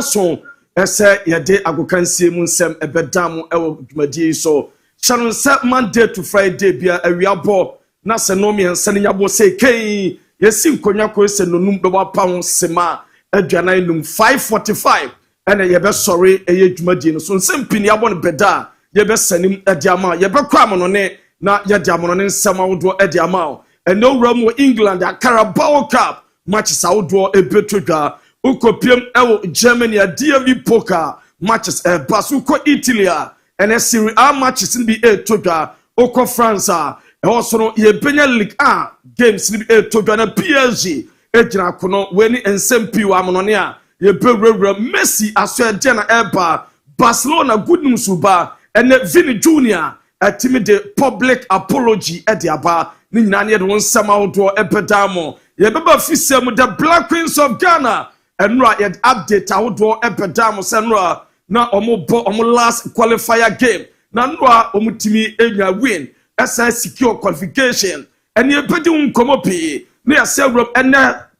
So ese yede agokansie mu nsem ebedam ewo dwumadi so sharon se Monday to Friday bia awiabo na se no me nse ne nyabo se kai yesi nkonya ko se nonum be wapa ho sema aduana num 5:45 ene yebe sori eye dwumadi no so nsem pini abo no beda yebe sanim adiama yebe kwa mo no ne na yede amono ne nsem awodo adiama ene owram wo England a Carabao Cup matches awodo ebetodwa ukopiem ewo Germany a DIABY poker matches basuko Italy and Serie A matches in the todwa uko France also no yebenya League A games in the todwa na PSG ejina kono weni ensempio amonone a yebewura Messi aso ejena eba Barcelona good news uba and Vini Junior atimi de public apology ediaba ni nyina ne de won sama wodo epedamo yebeba fisem the Black Queens of Ghana and right yet update awodo epedamo senra na omo last qualifier game na nwa omutimi enya win esa secure qualification and yebedi unkomo pe na several and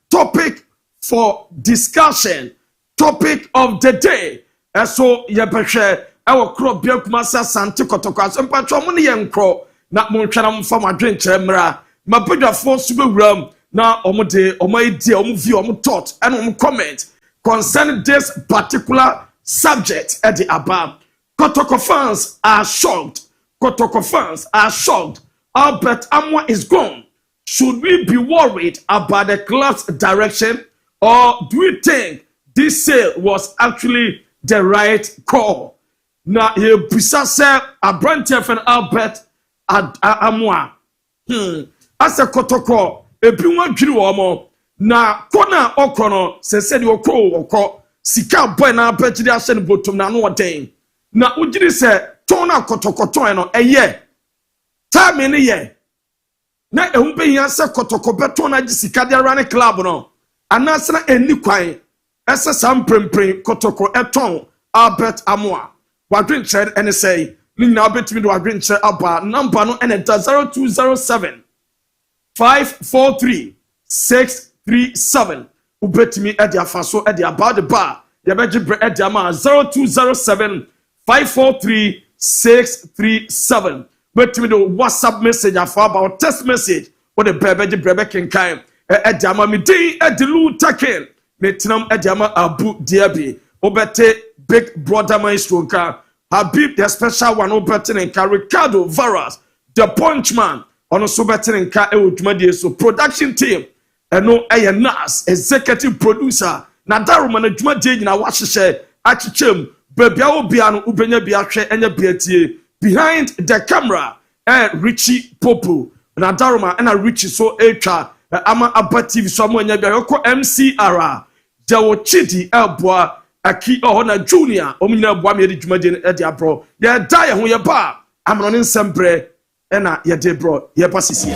topic for discussion topic of the day so yebehwe ewo kro bia kumasa sante kotoko asempa mo ne yenkro na mo ntwana mfa madwenkyere mra mabodafo subewuram na omode omaidi omvi thought and comment concerning this particular subject at the above. Kotoko fans are shocked. Kotoko fans are shocked. Albert Amwa is gone. Should we be worried about the club's direction, or do we think this sale was actually the right call? Now, you precise a branch of an Albert Amwa. As a Kotoko, a Puma Jiruomo, na kona okono se said you oko sika boy na pechidi ashen bottom na no den na ugiri se tona kotokoto no eye time ni ye na ehumbe yan se kotoko beto na sika de run club no anase na eni kwan ese sam prempren kotoko eton Albert Amwa wadwen chere ene say ni na betimi do wadwen chere aba number no ene 0207 543 637 ubetimi edia faso edia about the bar yabeji bre edia ma 0207 543 637 betimi the WhatsApp message afa about text message what the bebeji brebe kenkan edia ma mi din edilu taken metinam edia ma ABOU DIABY obete big brother maestro nka Habib the special one obete nka Ricardo Varas the punchman ono so bete nka ewodwumadi so production team eno nas executive producer na daruma na dwumadie nyina wahyehyɛ achichem babia obia no ubenya bia hwɛ enya biatie behind the camera Richie Popo na daruma na Richie so etwa ama Aba TV so mo enya bia yoko MCR Jawo Chidi Elboa aki na junior omnyina boa me de dwumadie e de abro ye da ye ho ye ba amno ne nsembre na ye de bro ye pasisi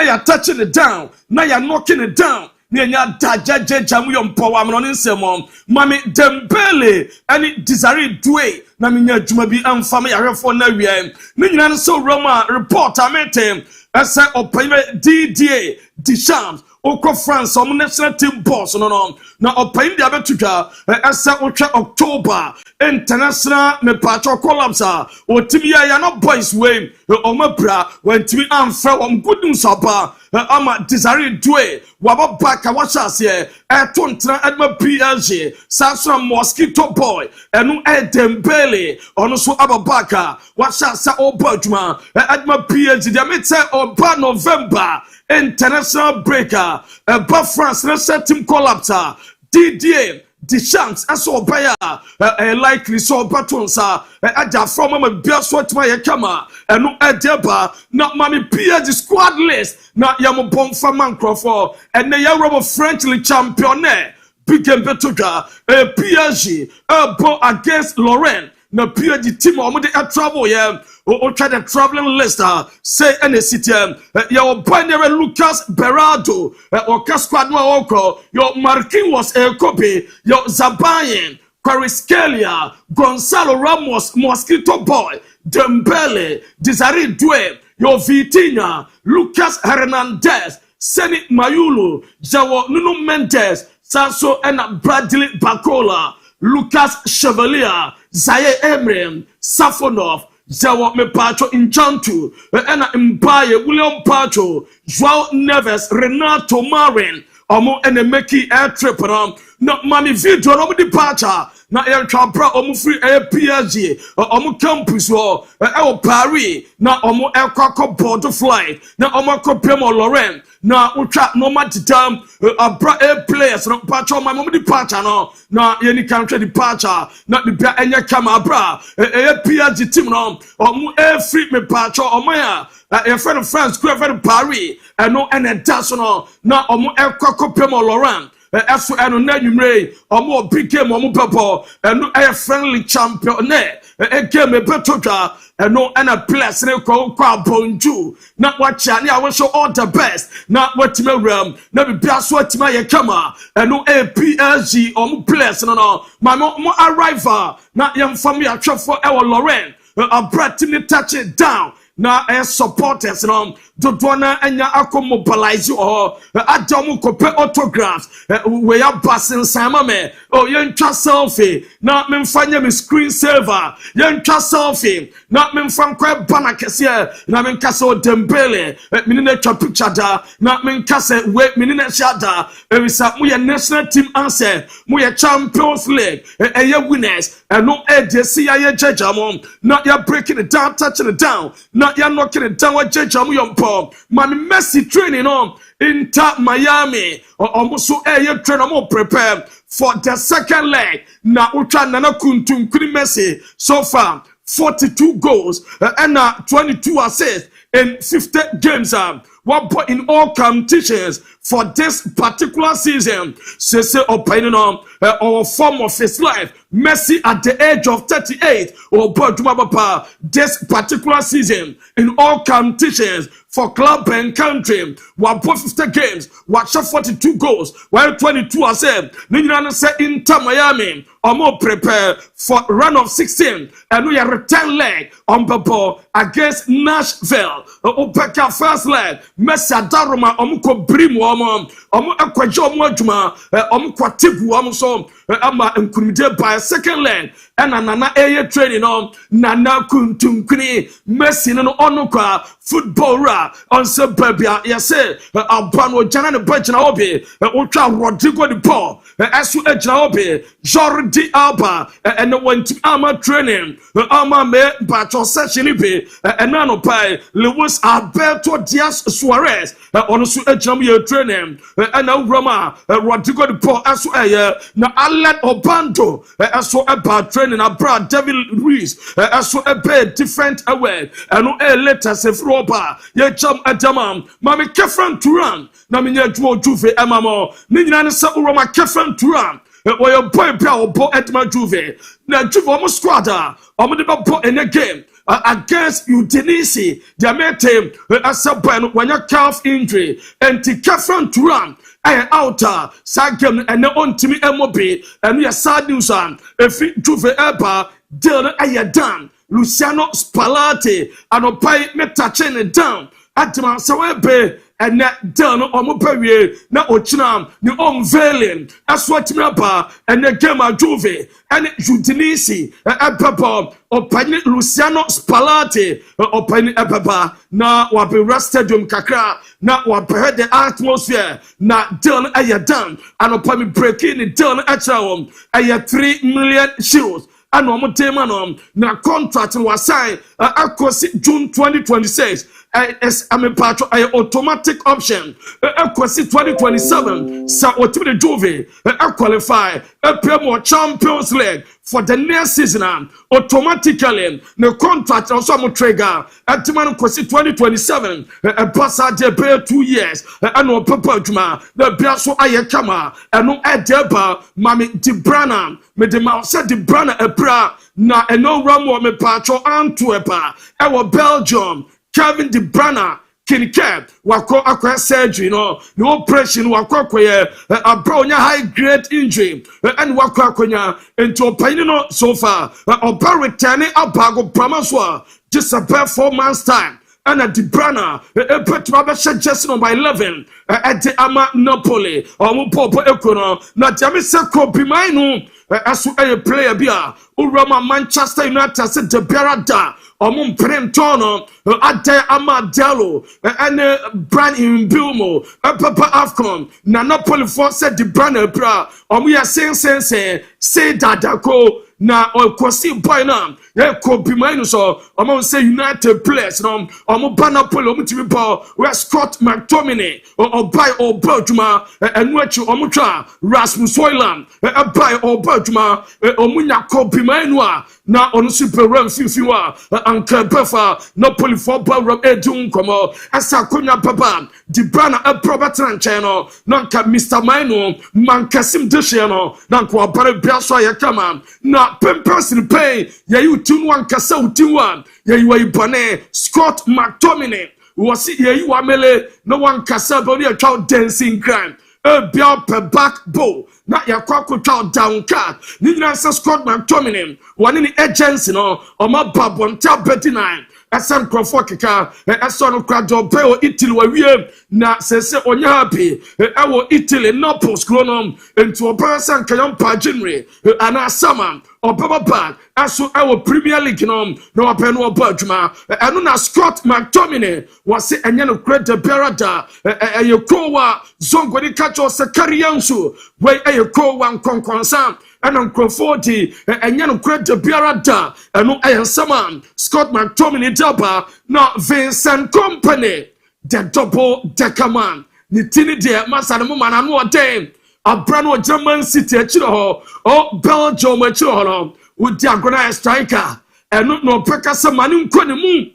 you're touching it down, now you're knocking it down. Nya dajaje jamu yompo wa mno nsemo mami Dembele ani Desire Doué na minya djuma bi amfa me yarefo na wie ne nyina so Roma report amete ese opayime DDA Deschamps Oko France omo national team boss no na opayim dia betuka ese otwa October international me patcho collapse otimi ya no boys way omo bra wantimi amfa om gudun sapa ama Desire Doué waba baka wachase tontra adma PSG sanso mosquito boy enu Dembele ono so ababaka wachase obaduma adma PSG dia mete oba November international breaker ba France national team collapse DDA Deschamps aso obaya likely so batonsa aja from mama bia so tima ye kama enu edeba na mami PSG squad list na yam bomb for Mancroft and the Euro French League champion big game betuga PSG against Lorraine na PSG team omo dey travel here o try the traveling list say any city your binary Lucas Berardo or squad no oko your Marquinhos Kobe your Zabayen Quarescalia Gonzalo Ramos Mosquito Boy Dembele Desire Doué your Vitinha Lucas Hernandez Seni Mayulu Jawo Nuno Mendes Sanso and Bradley Bacola Lucas Chevalier Zaire Emery Safonov Zawo me Pacho Inchantu ena Mbaye William Pacho Joao Neves Renato Marin omo ene meki air trip na mami video no di pacha na air trapra omo free PSG omo campus Paris na omo aircraft board flight na omo kopem Lorraine na ultra normal titam abra air players no pacha mami di pacha no na yeni country di pacha na di bia enya kama abra PSG team no omo air free me pacha omo ya your friend France friend Paris no ene daso no na omo aircraft kopem Lorraine Eso eno na nwumre omo big game omo pepper eno friendly champion game betotwa eno na place ne kwa bonju na wacha ne awon show all the best na watime ram na bibia so atima ye kama eno PSG omo place no ma mo arrival na yemfam ya twefo Lorraine abrati ne touch it down na supporters no dodona anya akomobilize adamu kope autographs we ya basin sama me yentwa selfie na memfanya me screen saver yentwa selfie na memfam kwa bana kese na menkase Dembele menine twa picture da na menkase we menine shada ebisa mo ye national team answer mo ye Champions League winners no edesi ya ye jejamo na ya breaking it down touching it down na ya knocking it down wa jejamo yompo Mami Messi training Inter Miami almost train prepare for the second leg na ultra nana kuntum kuri Messi so far 42 goals and 22 assists in 50 games 1 point in all competitions for this particular season. Say opinion on form of his life. Messi at the age of 38 this particular season in all competitions for club and country. 1.50 games, watch 42 goals, while 22 assists. Nina say Inter Miami more prepare for run of 16 and we are return leg on the ball against Nashville. Opeka first leg, Messi Adaroma omuko brimu omu akwajo omu adwuma omu kwatigu omu so ama nkurumide by second leg and nana training nana kuntunkuni Messi no onukwa footballer on se babia yese abano jana ne bagina obi utwa Rodrigo de Paul asu ejina obi Jordi Alba and went ama training ama me bacho session be enano pai Luis Alberto Diaz Suarez on su ejina ye training and Roma Rodrigo de Paul asu na Alan Obando asu about training abroad David Ruiz asu different away and later se froba ye jam adamam mami kefran turan na minya juo juve emamo ni nyina ne se Roma kefran turan where your boy Brow Bo Edma Juve. Now Juve squad, the bo in a game. Against Udinese, their main team as a ban when your calf injury and to Kefran Turan. I outer Sagam and the on Timmy MOB and we are sad news on if Juve Eba Dylan Ayadan Luciano Spalletti and Opai Metachin down at the Sawebe and that done on Moperier, now Ochinam, the unveiling, as what Mapa and the Gema Juve and Udinese, Epapa, or Penny Luciano Spalletti, or Penny Epapa, now what be Stadium Kakra, now what behead the atmosphere, now done Ayadan, and upon me breaking it down at home, I had 3 million shields. And no more time na contract was signed across June 2026. I'm a part of an automatic option. Across 2027, so what to the Juve qualify a more Champions League for the next season. Automatically, the contract also mo trigger at the man 2027. A pass out there 2 years. And no papa juma the biaso ayekama and no edeba mami Dibrana me de ma said Dibrana ebra na eno ramo me patro Antwerp Belgium Kevin De Bruyne Kincaid wako akwa surgery no operation wako akoye abronya high grade injury and wako akonya into opinion no so far oba returning abago promise just about 4 months time. And at De Bruyne, put Robert just number 11 at the Ama Napoli or Mupopo Econo. Not Jamisa Kopi Minu as a player beer, Urama Manchester United said the Berada or Mumprentono at the Amadelo and brand in Bilmo, Papa Afcon, Nanapoli for said De Bruyne bra, or we are saying say Dadako. Na okosi boy na ye ko bi manu so omo say United players no omo banapolo omo timi ball we Scott McTominay or buy or Belgium enu achi omo twa Rasmus Højlund buy or Belgium omo nya ko bi manu a na onu super ram fifiwa anka befa Napoli for ball ram edun komo asa konya papa De Bruyne Robert channel nanka Mr. Manu mankasim de channel nanko abare biaso ya kama na person pay ya you tune one kasa uti one ya you are bane Scott McTominay was ya you amele no one kasa but you child dancing crime bia per back bow na ya kwako child down card ni na Scott McTominay one in the agency no o ma babon tab 39 Asam Crawford kika aso krado pe o Italy wa wie na sese onya happy wo Italy Naples kronom into operation kayam paginry ana sama obaba bag aso wo Premier League no na open no badwuma anu na Scott McTominay was enye no kreda berada ayekowa zongo ni kacho se kariansu we ayekowa nkonkonsa and Crawford and Yan Creta Biarada and no Saman Scott McTominay Daba not Vincent Company the double decker man Nitini dear Masanamo man and what day a brand German city or Belgium with the agonized striker and no Pekasa Manum Konemu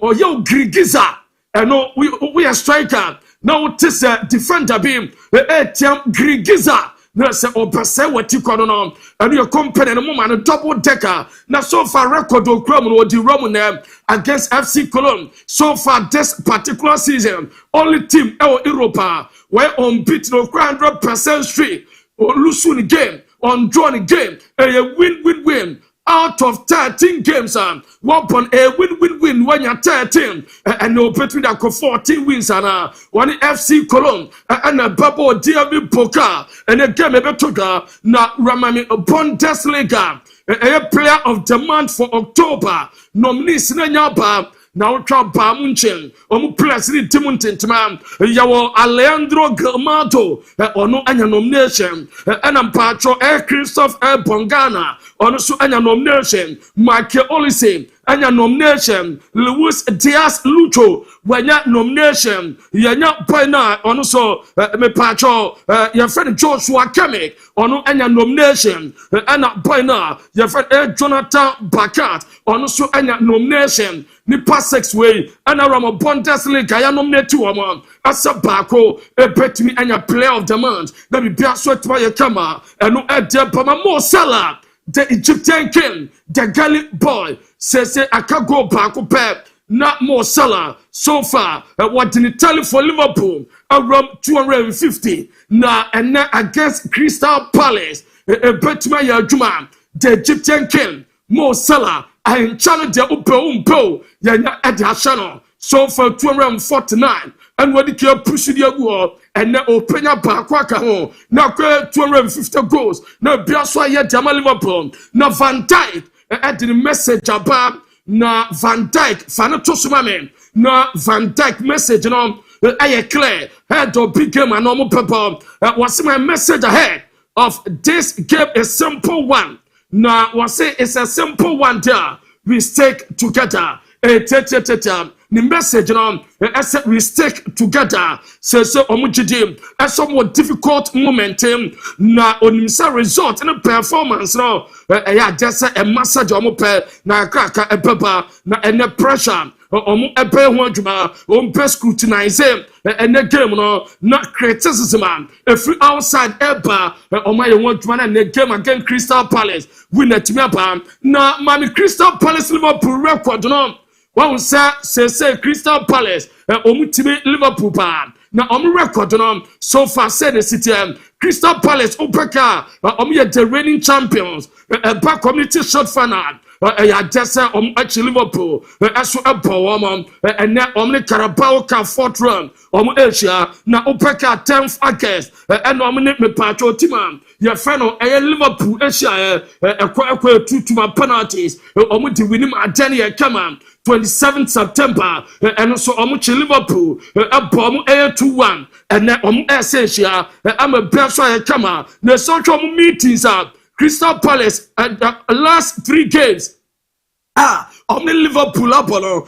or yo Grigiza and no we are striker now tis a defender beam Grigiza. No, say opese what you call on, and your company no man a double decker. Now so far record of Crum or the Roman against FC Cologne. So far this particular season, only team Europa were unbeaten no 100% streak or losing game, on drawing game, a win. Out of 13 games, one a win when you're 13, and no between that 14 wins and one FC Cologne and a bubble DIABY poker and a game a better na Ramami Bundesliga, a player of the month for October, nominees Nanyaba. Now try Bamunchen, President Timontin Timam, Yawo Alejandro Gamato, or no any nomination, and I'm patro Christophe Bongana, or no any nomination, Michael Olise, anya nomination. Luis Diaz Lucho wanya nomination. Yanya boy na ono so me pacho your friend Joshua Kemi ono anya nomination. Ana boy na your friend Jonathan Bakat ono so anya nomination. Nipa 6 way ana Ramo Bundesliga ya nominate woman asa bako betimi anya player of the month na bibia so twa ye kama eno Pama Mo Salah the Egyptian king the Gali boy says akago bako pep na Mo Salah so far what in Italy for Liverpool around 250 na and against Crystal Palace betimi ya juma the Egyptian king Mo Salah and challenge the umpo yanya channel so for 249 and what the push the war and now open up back home now 250 goals now Biaswa ya Jama Liverpool now Van Dijk at the message about na Van Dijk fanatosumame na Van Dijk message no I clear head of big game and normal people was my message ahead of this game a simple one. Now, what say it's a simple one there. We stick together. The message, we stick together. So, omujidi, a somewhat difficult moment. Na onimsa result in a performance. No, yeah, just a massage omope na kraka a pepper na and pressure. Omu ebe wajuma, scrutinize and the game no not criticism. If we outside eba, my wajuma and the game against Crystal Palace win a timapa. Na mami Crystal Palace Liverpool record no. One say Crystal Palace omutime Liverpool pa. Na record no so far said the city Crystal Palace opeka the reigning champions back community short final. I just say actually Liverpool as a power and now the Carabao Cup 4th round Asia now opeka 10th August and nominate me patro team your friend Liverpool Asia to my penalties the winning Adenia come 27th September and also Liverpool a bomb 2-1 and then Asia I'm a best come the social meetings are Crystal Palace at the last 3 games. Only Liverpool up on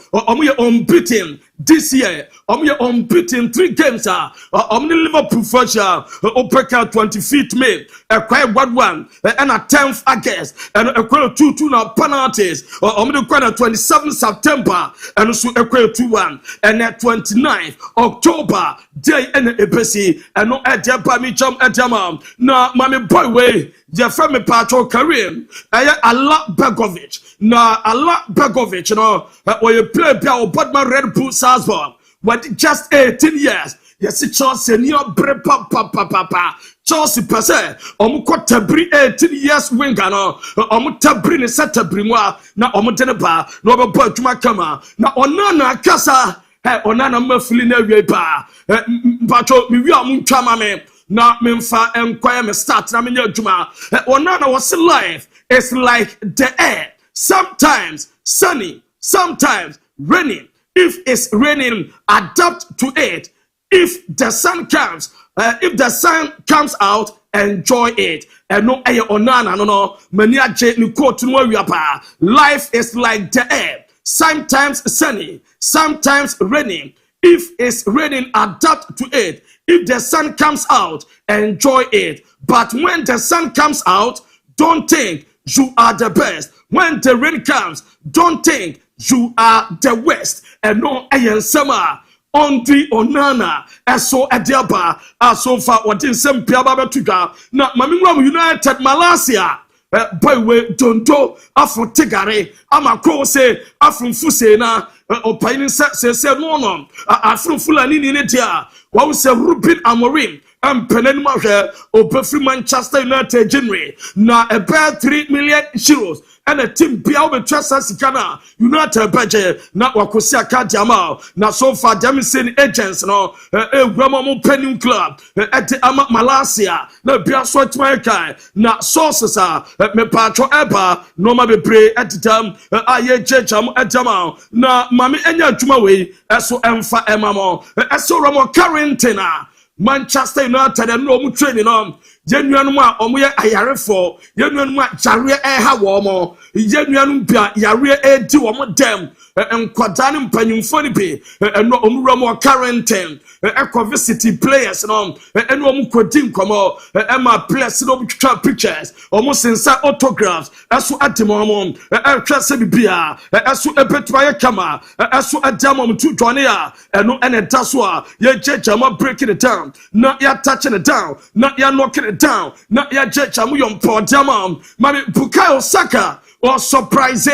unbeaten this year. Unbeaten 3 games. Only Liverpool first year. Opeka 25th May. A quiet 1-1 and a 10th August and a quiet 2-2 now penalties. Only quiet 27th September and also a quiet 2-1 and at 29th October day and a PC and no at Japami jump at Jama. Now, mommy boy way. Jeffrey Patro Karim. Allah Begovic. Now, Allah Begovic, you know, when you play Biao Bodman Red Bull Salzburg, when just 18 years, yes, it's Chelsea, near Papa. Chelsea per se, tabri 18 years winger, no, tabri ne set tabrimwa, na teneba, no boy to my kama, na onana kasa, onana mafilina wepa, Pacho, we are Munchama. Na memfa enquire me start na menya juma onana was life it's like the air sometimes sunny sometimes raining if it's raining adapt to it if the sun comes out enjoy it and no air onana no many aje ni quote no wiapa life is like the air sometimes sunny sometimes raining if it's raining adapt to it. If the sun comes out, enjoy it. But when the sun comes out, don't think you are the best. When the rain comes, don't think you are the worst. And no ayen summer. Ondri onana eso adiaba aso fa wadin sem piaba betuga na mamimwa United Malaysia boy we tonto afro tigare amako se afro fuse na opayin se no afro fulani ni dia wa se Ruben Amorim ampenan ma hwe obefri Manchester United January na about 3 million euros and a team bia we trust sikana United budget na wakosi akadi ama na so far them saying agents no mo penny club at ama Malaysia na bia so twan na sources me patro eba no ma be pray at them aye jejam adama na mami enya adwuma we eso emfa emamo eso romo quarantine Manchester United and no training on Genuanum a omo ye ayarefo yenuanum a jare ha wo mo yenuanum bia yare edi wo mo dem enkwada ne mpanyimfo ne bi eno omura mo quarantine ecovicity players no eno omo kodi nkomo ema players no twa pictures omo sensa autographs aso atemo mo ehwa se bibia aso ebetua ye kama aso adamo mo tu dwane a eno ene daso a ye jejama breaking it down na ya touching it down na ya knocking it down na ya jejama yom podama mami Bukayo Saka or surprise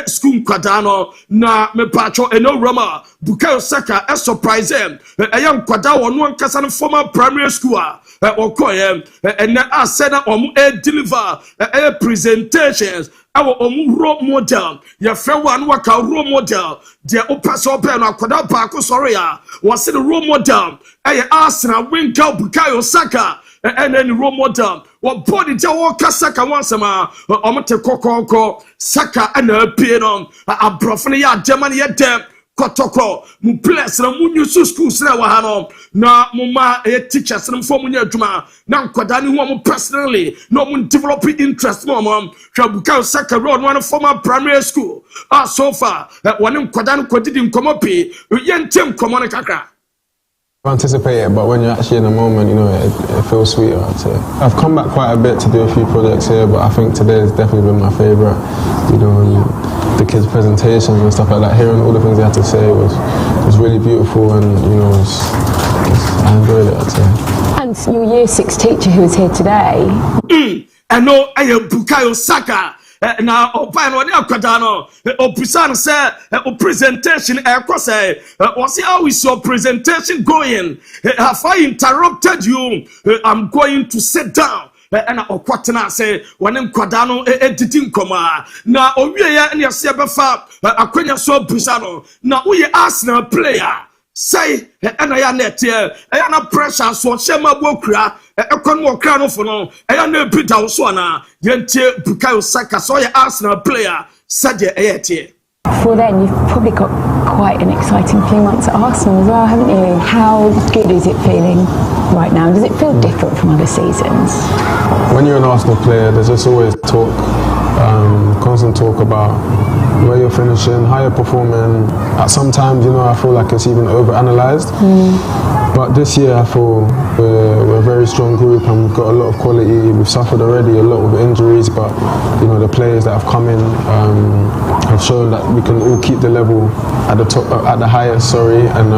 school kwadano na me pacho eno rama Bukayo Saka a surprise young kwada one kasa no former primary school okoye and na said that deliver presentations our role model your friend one waka role model the opaso pen kwada baako sorry was the role model Arsenal win girl Bukayo Saka and then role model what body jaw Saka once ma omote kokoko Saka and a piano a brofne ya Germany ya dem kotoko mu place na mu nyusu schools na wa hano na mu ma teachers na mfo mu nya adwuma na nkwada ne ho mu personally no mu develop interest mo Bukayo Saka road one former primary school so far one nkwada no kodidi nkomo pe yentem nkomo ne kakra. Anticipate it, but when you're actually in the moment, you know, it feels sweeter, I'd say. I've come back quite a bit to do a few projects here, but I think today has definitely been my favourite. You know, the kids' presentations and stuff like that, hearing all the things they had to say was really beautiful, and you know, I enjoyed it, I'd say. And your year 6 teacher who was here today. I know I am Bukayo Saka. Now, open on your quadano, Opusan said, a presentation, was how is your presentation going? Have I interrupted you? I'm going to sit down. And Okwatana say, when in Quadano editing coma. Now, Oya and your Sabafa, Aquina so Busano. Now, we Arsenal player. Say, and I am net here, I am a pressure, so Shema Wokra, a conmo crown for no, I am no bit of Swana, Yente Bukayo Saka, so your Arsenal player, said your AT. Before then, you've probably got quite an exciting few months at Arsenal as well, haven't you? How good is it feeling right now? Does it feel different from other seasons? When you're an Arsenal player, there's just always talk, constant talk about where you're finishing, how you're performing. Sometimes, you know, I feel like it's even overanalyzed. But this year, I feel we're a very strong group and we've got a lot of quality. We've suffered already a lot of injuries, but you know, the players that have come in have shown that we can all keep the level at the top, at the highest. And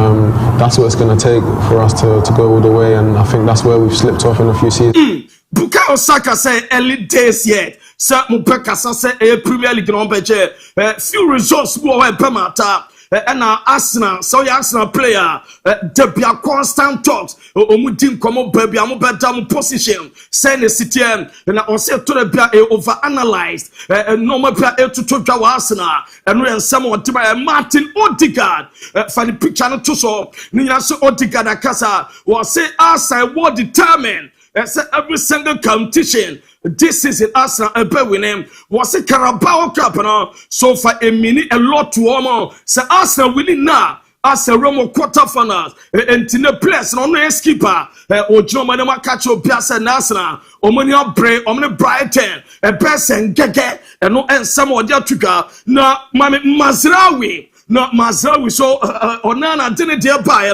that's what it's going to take for us to go all the way. And I think that's where we've slipped off in a few seasons. Bukayo Saka say early days yet. Sir Mupeka say a Premier League number few results more Pemata and Arsenal, so your Arsenal player there be a constant talks Omudin come baby I'm better position send a city and I also to be over analyzed and normal player to Arsenal and when someone to Martin Odegaard for the picture to so Nina so Odegaard Akasa was say Arsenal were determined. Every single competition this season Arsenal winning was a Carabao Cup so far a lot to almost so Arsenal winning now as a Romo quarterfinals and in the place no skipper or Joe Manama catch up Piazza Arsenal Omonia Bray Omni Brighton a person get and no and some of the trigger now Mazraoui. No, Mazraoui so Onana didn't dear buy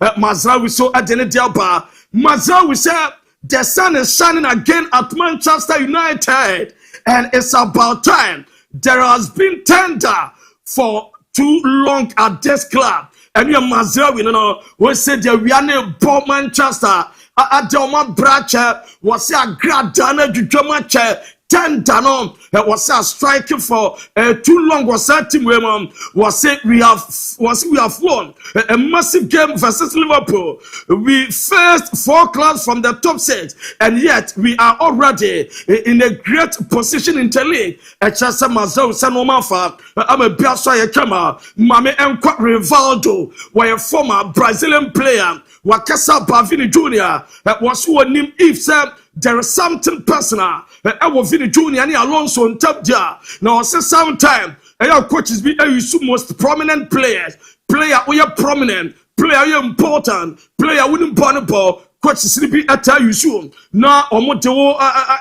Mazraoui so I didn't dear buy Mazraoui said the sun is shining again at Manchester United, and it's about time. There has been tender for too long at this club, and you Mazraoui, you know, we said that we are not bought Manchester. Adoma Bracha was a grad dana to Jomache. Tendano was a striking for too long was that team was it we have won a massive game versus Liverpool. We faced 4 clubs from the top 6 and yet we are already in a great position in the league. Echasa Mazraoui Sanomafa I'm a Biaswa Kama Mame Enqua Rivaldo were a former Brazilian player Wakasa Bavini Jr. was who named if there is something personal. I was Vini Junior and Alonso on top there. Now, sometimes our coaches be most prominent players. Player we are prominent. Player you important. Player wouldn't burn a ball. coach siribi ata yusu na omotewo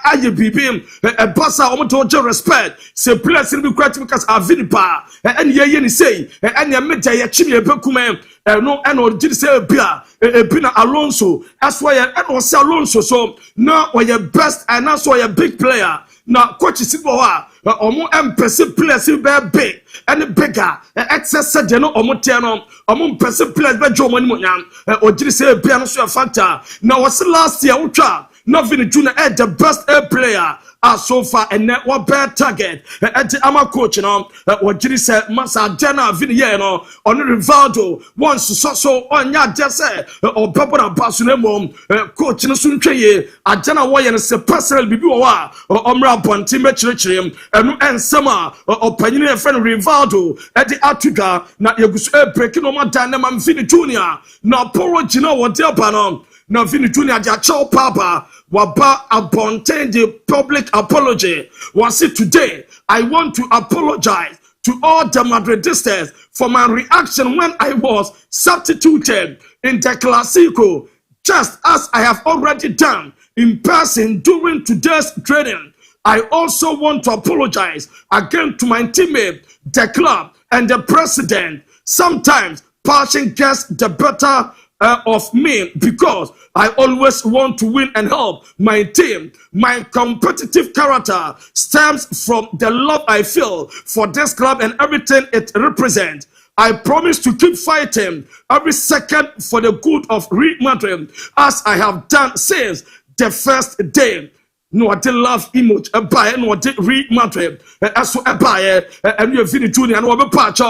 aye bibim e basa omotewo je respect se players siribi kwati because avini pa ene ye ni say ene meja ye chimi ebekume no ene origin say bia ebina Alonso as why ene say Alonso so na oye best and also oye big player na coach siribi wa omo empese players be big and bigger excess de no omo tie no omo empese players be jo money nyam origin say bia no so factor na was last year utwa na Vini Junior the best player so far and what better target at the ama coach no what did say masa jana Vini ye no on Rivaldo once so on ya just say or papa na pass no mom coach no suntwe ye ajana wo ye no se personal bibi wo a omra bonti me chirechirem enu ensema opanyine e friend Rivaldo at the atuga na yegusu break no ma dan na Vini Junior na poro gina wo de pa no na Vini Junior dia chow papa waba abontain the public apology. Was it today? I want to apologize to all the Madridistas for my reaction when I was substituted in the Clasico, just as I have already done in person during today's training. I also want to apologize again to my teammate, the club, and the president. Sometimes passion gets the better of me because I always want to win and help my team. My competitive character stems from the love I feel for this club and everything it represents. I promise to keep fighting every second for the good of Real Madrid as I have done since the first day. No, I love emoji. A buyer, no, I Real Madrid. As for a buyer, and you're Vini Junior, and I'm a patch.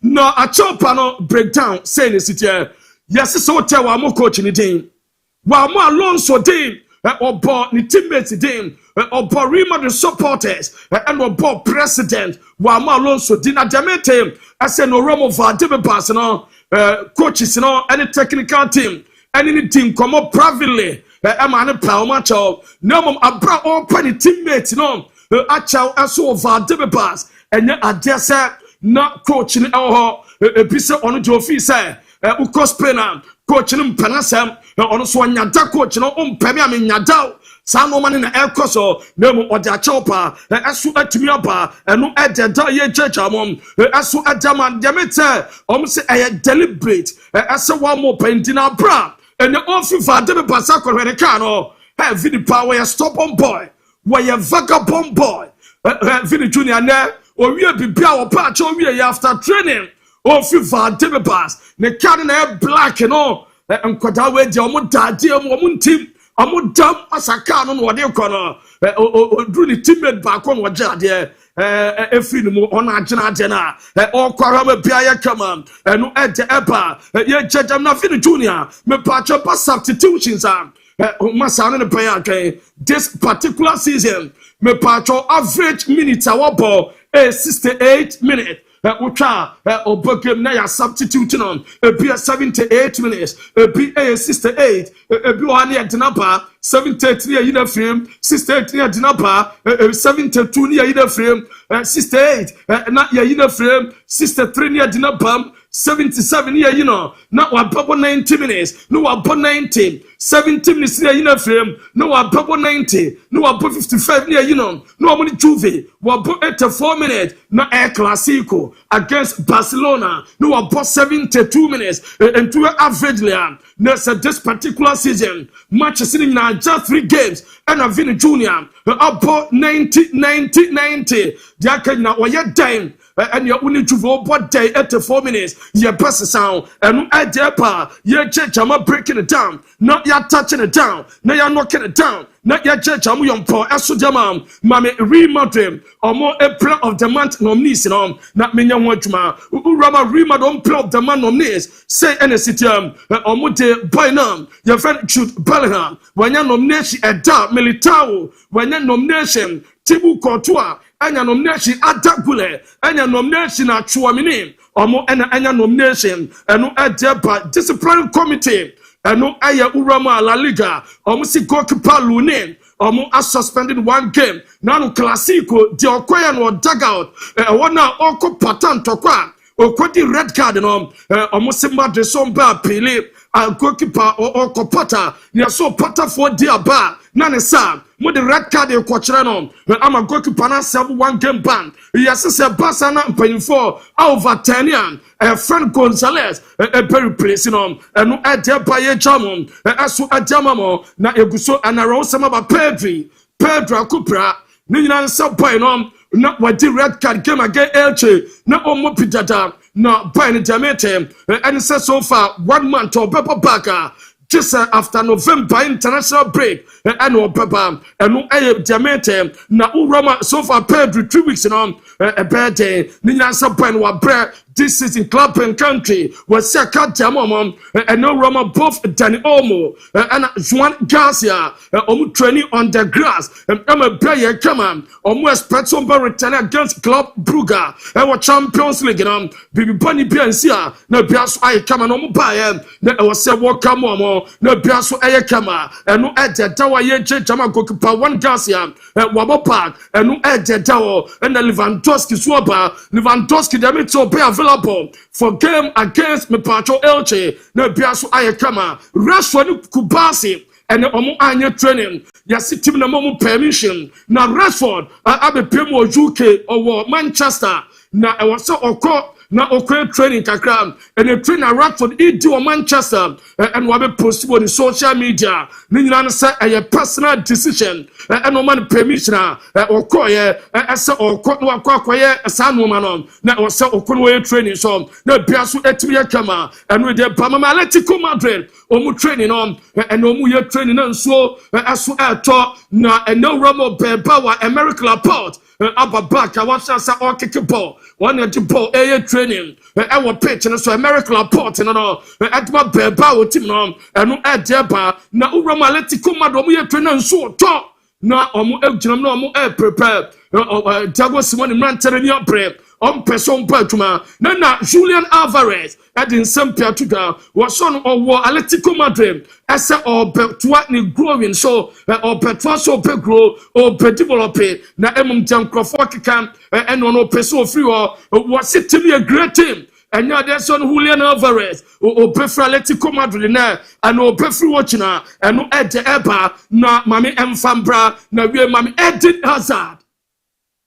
No, a chop panel breakdown saying this here. Yes, so tell wa mo coach ni din. Wa mo Alonso din. Obo ni teammates din. Obo Real Madrid supporters. And obo president. Wa mo Alonso din. Adamete. I say no Romo Valdebe pass no. Coaches no. Any technical team. Any team come up privately. Emma plow match out. No mom abra all penny teammates no. Achow aso Valdebe pass. And yet I just said not coaching our episode on the office. Uko Spain, coach no mpanasem ono so nyada coach no mpemi am nyada sa no man na ekoso na mu ode achopa asu atumi aba eno ededa ye jeja mom asu adama demete se deliberate ase one more pendina bra and the ofifa de be pasa kwere ka no Vini power ya stubborn boy we ya vagabond boy Vini Junior na o wie bibia wo pa acho wie after training FIFA David pass ne can na black no enkwada we je omo dade omo team omo dam asaka no no de ko no odru ni teammate ba ko no jade efri no mo ona agena agena okwara ma bia ya kama no ede eba ye jajam na Vini Junior me patcho pass substitutions am masana ne pay okay this particular season me patcho average minutes awabo 68 minutes Ucha Obogem na ya substituting on be 78 minutes be 68 be one year dinapa 73 year in frame 68 year dinapa 72 year in frame 68 not year in frame 63 year dinapa 77 year not one purple 90 minutes no one 90 70 minutes year in frame no one purple 90 no one 55 year no one Juve one 84 minutes no Air Clasico against Barcelona no one 72 minutes and to average land this particular season matches in now just 3 games and a Vini Junior about 90 they can now why you dying and you only to vote what day 84 minutes your best sound and at depa your church I'm breaking it down not you're touching it down now you're knocking it down not your church I'm young Paul Esudamam Mame Real Madrid or more a player of the month nominees not many watchma Rama Real Madrid player of the month nominees say any city or more by now your friend Jude Bellingham when your nomination at dark Militao when your nomination Tibu Courtois anya nomination Adagule anya nomination at Chouamini or more anya nomination and no adeba disciplinary committee and no aya Urama La Liga or Musi goalkeeper Lunin or more as suspended 1 game now Clasico the Okoyan or dugout one now Oko Patan Tokwa okodi red card no omo Madrid so ba pele goalkeeper or Kopata ne so pata for dia ba na ne sa mo the red card e kwochere no ama goalkeeper na serve 1 game ban yes se Barca na mpanyinfo over 10 yan friend Gonzalez very place no eno e de ba ye jam aso adamamo na eguso anaro sama ba Pedro Kupra ni nyina nsa boy no na wadi red card game against Elche na omo pidada na boy ni Jamaican and say so far 1 month or pepper back just after November international break and no pepper and no Jamaican na urama so far Pedro 3 weeks on a bad day ni nyina nsa boy no wa this is in club and country was second jamon and no Roma both Danny Olmo and Juan Garcia training on the grass and a player come on almost Petson return against Club Brugge and what Champions League Bibi Bunny Biansia no Biaso I come on buy and was say what come on no Biaso I come and no at the tower ye Jama goalkeeper Juan Garcia Wabo Park and no at the tower and the Lewandowski Demito be available for game against Mepacho Elche na Biaso Ayakama Rashford Kubasi and omo anya training yes team na mo permission na Rashford abepemo UK or Manchester na e was so na okwe training kakra and a trainer Rashford do Manchester and we be post on social media ni nyina no say a personal decision and no man permission okoye ese okọ no akwaye sanu ma no na o say okọ no training so na Biaso etimi kama and we dey Bama Atletico Madrid omu training on and omu ye training na so aso eto na no Romo Beba American port ababa ka wa sa o kick ball one the ball training e wo pitch so American port no atma Beba o team no eno edeba na Romo Atletico Madrid omu ye training so to na omu eginam na omu prepare Thiago Simone Mrantere ni obre person patuma na Julian Alvarez edin sempia tuda was on or Atletico Madrid ese or betwa ni growing so or betwa so be grow or be develop na jam Crawford can and no person free or was it to be a great team and now there's on Julian Alvarez or prefer Atletico Madrid na and no prefer watching and no ed eba na mami Mfambra na we mami Eden Hazard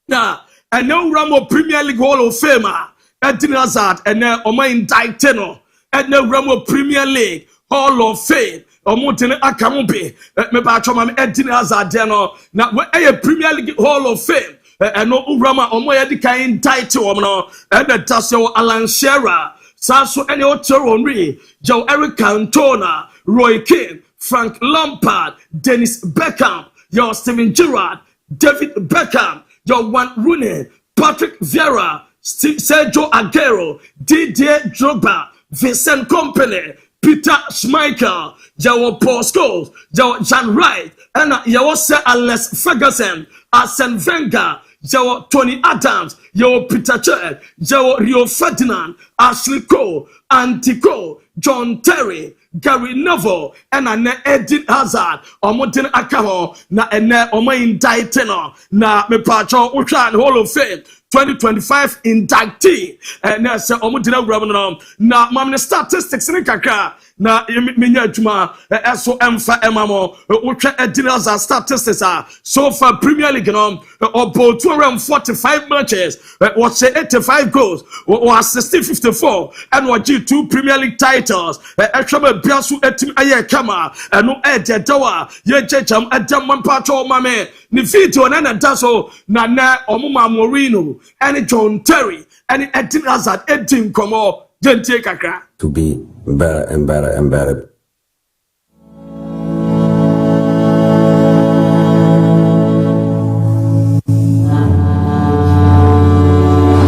na and now Ramo Premier League Hall of Famer Eden Hazard and now Oma indicted no and now Ramo Premier League Hall of Fame Omotene Akamobe me ba choma Eden Hazard no na we Premier League Hall of Fame and no Rama Omo ya di kan indicted no and the Tasio Alan Shearer Saso any Otero Henry Joe Eric Cantona Roy Keane Frank Lampard Dennis Beckham your Steven Gerrard David Beckham your Wayne Rooney, Patrick Vieira, Sergio Aguero, Didier Drogba, Vincent Kompany, Peter Schmeichel, your Paul Scholes, your John Wright, and your Sir Alex Ferguson, Arsene Wenger, your Tony Adams, your Peter Cech, your Rio Ferdinand, Ashley Cole, Andy Cole, John Terry, Gary Neville, and Eden Hazard, Omotin Akaho, na Oma indicted na me pacho Ushan Hall of Fame 2025 inductee, and that's Omotina Rabanon. Now, Mamma statistics in Kaka. Na minya juma eso emfa emamo utwa Eden statistics are so far Premier League about 245 matches was 85 goals was 54 and was 2 Premier League titles Eshama Biaso etim aye kama no ededawa ye checham adam mampacho mame ni video na daso na omuma Morino and John Terry and Eden Hazard edim komo jentie kakra to be better and better and better.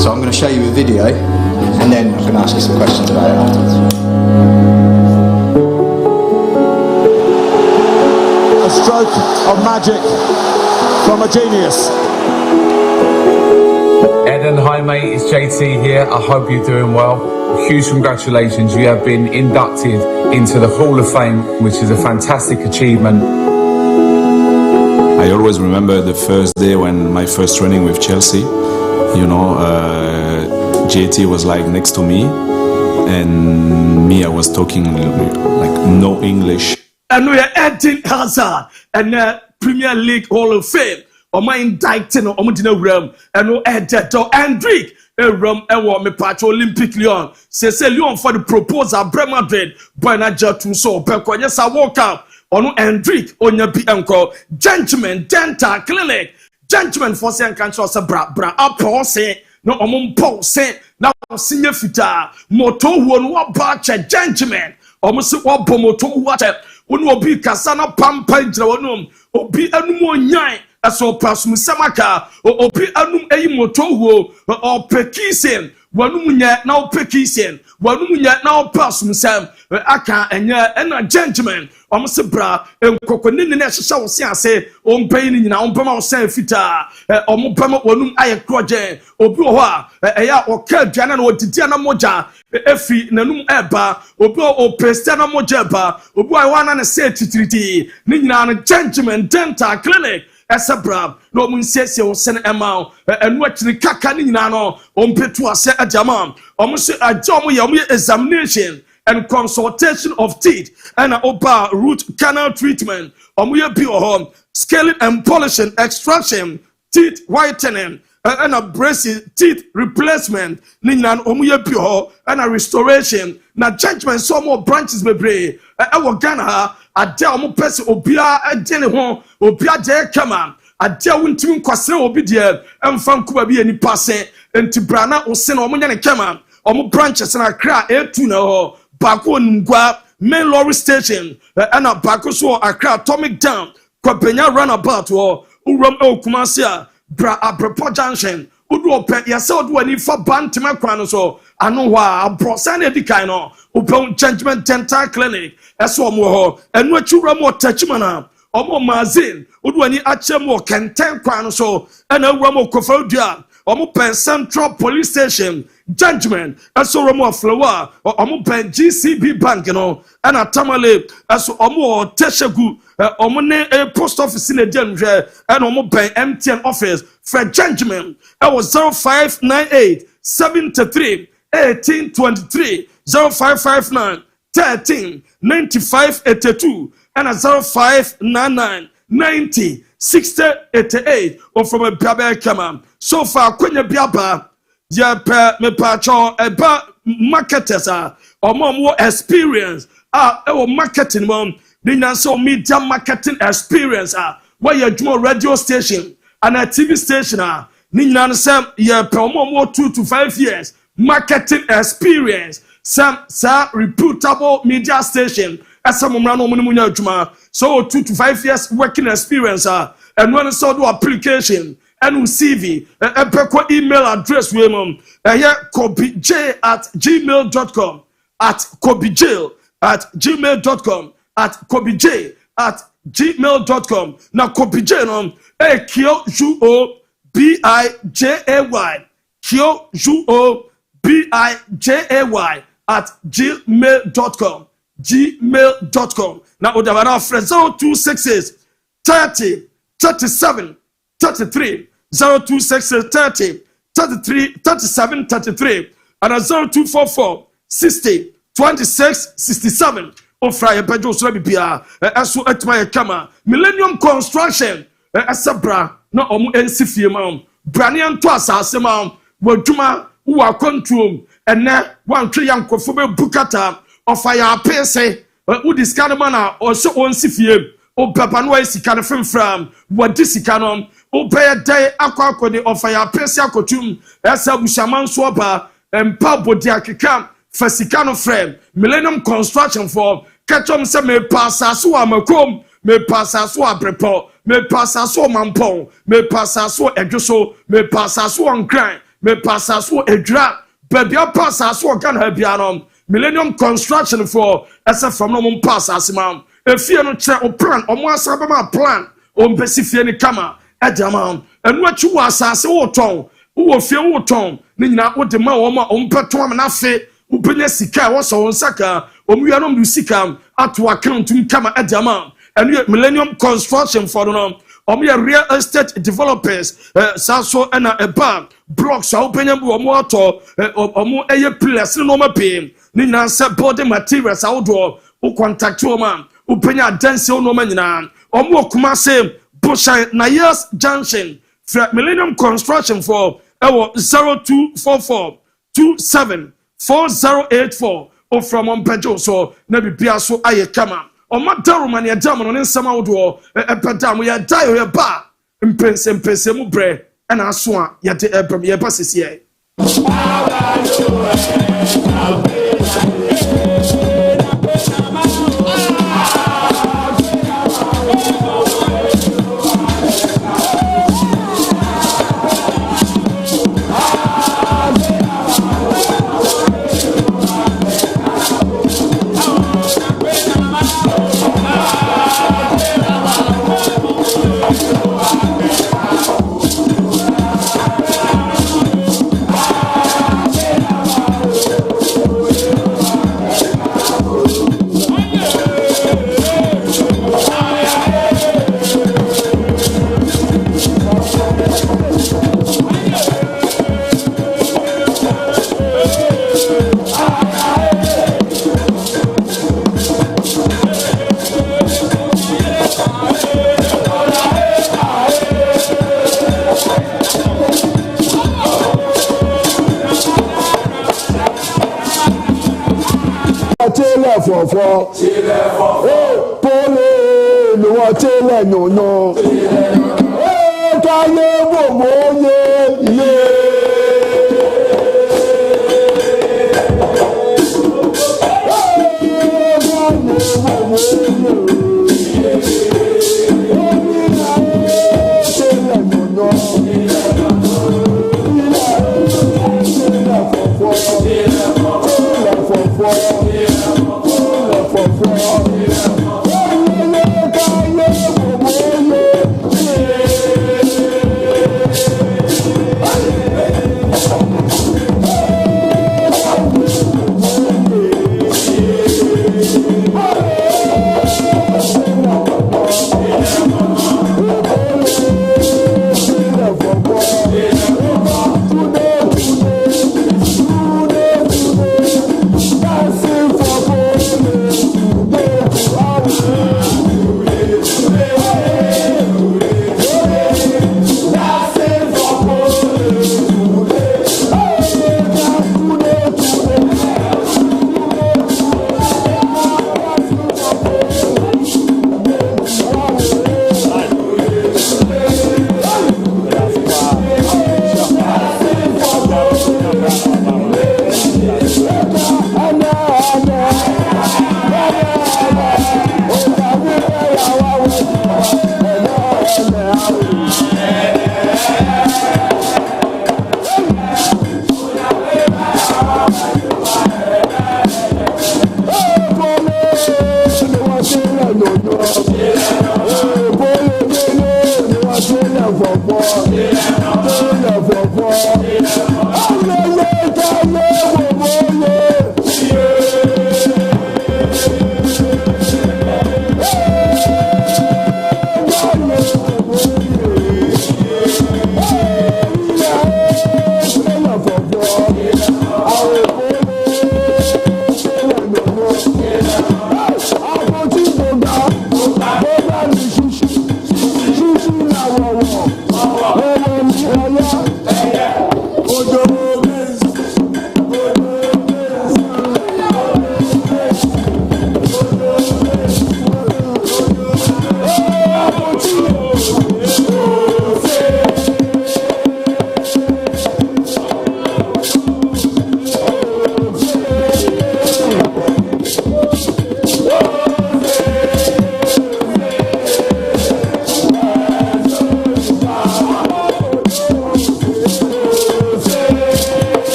So I'm going to show you a video and then I'm going to ask you some questions about it afterwards. A stroke of magic from a genius. Eden, hi mate, it's JT here. I hope you're doing well. Huge congratulations, you have been inducted into the Hall of Fame, which is a fantastic achievement. I always remember the first day when my first training with Chelsea, you know, JT was like next to me, and me, I was talking like no English. And we are Eden Hazard and Premier League Hall of Fame. Oma indicting on Omudina realm and no Edeto Hendrick realm me patch Olympic Lyon. Say Lyon for the proposal Bre Madrid boy na jatu so peko yes I walk out on Hendrick onya bi enko gentleman dental clinic gentleman for say cancer say bra up say no omumpo say na senior fita moto wo no ba gentleman omusi wo moto wo che wonu obi kasa na pampa jira wonum obi anum onyan aso pasum samaka obi anum eyi moto wo o pekisen wanum nya na o pekisen wanum nya na o pasum sam aka enya na gentleman omusi bra enkokoni ne hyehyɛ wo se ase ompai ni nyina ompama wo san fita ompama wanum aye kroje obi wo a eya o ka aduane na odidi na moja efi nanum eba obi o pesta na moja eba obi wa na ne se titiriti ni nyina no gentleman dental clinic Esabra, no Munses, Sen Emma, and what the Kakanina, no, Ompetu ase Adamam, almost a job examination and consultation of teeth, and a root canal treatment, home, scaling and polishing, extraction, teeth whitening, and a braces, teeth replacement, Ninan Omuya and a restoration. Now, judgment, some more branches may break. Our Ghana. Adia omo pese obia agene ho obia je kama adia wontim kwase obi de emfa nkuba bi ani pase entibra na ose na omo nya ne kama omo branches na Accra etu na ho bako ngwa main lorry station and a bako so Accra Atomic Dam kwapenya runabout ho uram Kumasi a bra Abrepo junction udu ope yase odu ani fa bantima kwa no so ano ho a abrosa na edikan no open judgment dental clinic eso mo ho enu atwura mo tachimana omo mazin odu ani achem wo kenten kwa no so ena awura mo kofadua omo pen Central Police Station judgment eso romo flower omo pen GCB bank no ena tamale eso omo teshegu omo ne post office in the ena omo pen MTN office for judgment I was 0598 73 1823 0559 13 95 82 and 0599 90 60 88 or from a Biaba Kama. So far, Quenya Biaba, ya me pacho eba marketers or more experience our marketing mom. Then so media marketing experience where you do radio station and a TV station Nina Sam ya more 2 to 5 years marketing experience. Some reputable media station as some so 2 to 5 years working experience and when so do application and CV a email address women kobij@gmail.com @kobij@gmail.com @kobij@gmail.com now kobij no KYOUOBIJAY @gmail.com gmail.com now odabana friend 0266 30 37 33 0266 30 33 37 33 and 0244 60 26 67 MON-FRI bejo so bibia eso atma kama Millennium Construction asabra na omu ensifie ma brane anto asase ma wadwuma wa control ene wantwe yankofo be bukata ofaya pese udiskan mana o so onsifie o papa no isika no femfram wadi sika no o be dai akwakwode ofaya pese akotum esa bushaman so ba empa bodi akeka fasika no frame Millennium Construction for kachom se me passa so amakom me passa so Abrepo me passa so mampon me passa so edwoso me passa so onkran me passa so edra baby passa so Ghana bianom Millennium Construction for asa from no mum passa simam efie no che o plan omo asaba ma plan o mpesi fie ni kama edamam enu achi wo asase wo ton wo fie wo ton ni nyina wo de ma wo ma o mpeto am na fe wo benya sika wo so nsaka o mu yanom du sika ato account kama edamam enu Millennium Construction for no real estate developers saso ena eba blocks a openya bi omo ato omo eye pillars no ma pay ni na se building materials outdoor o contact o man openya dance o no ma nyina omo kuma se Bushan na yes junction Millennium Construction for 0244 274084 or from Ompejo so na bibia so aye kama o madaru man ya dam no nsama wodo epedam ya dai ya ba mpense mu bre na aso a ya de ebam ya ba sisi Pole no tele no kaye wo moye ye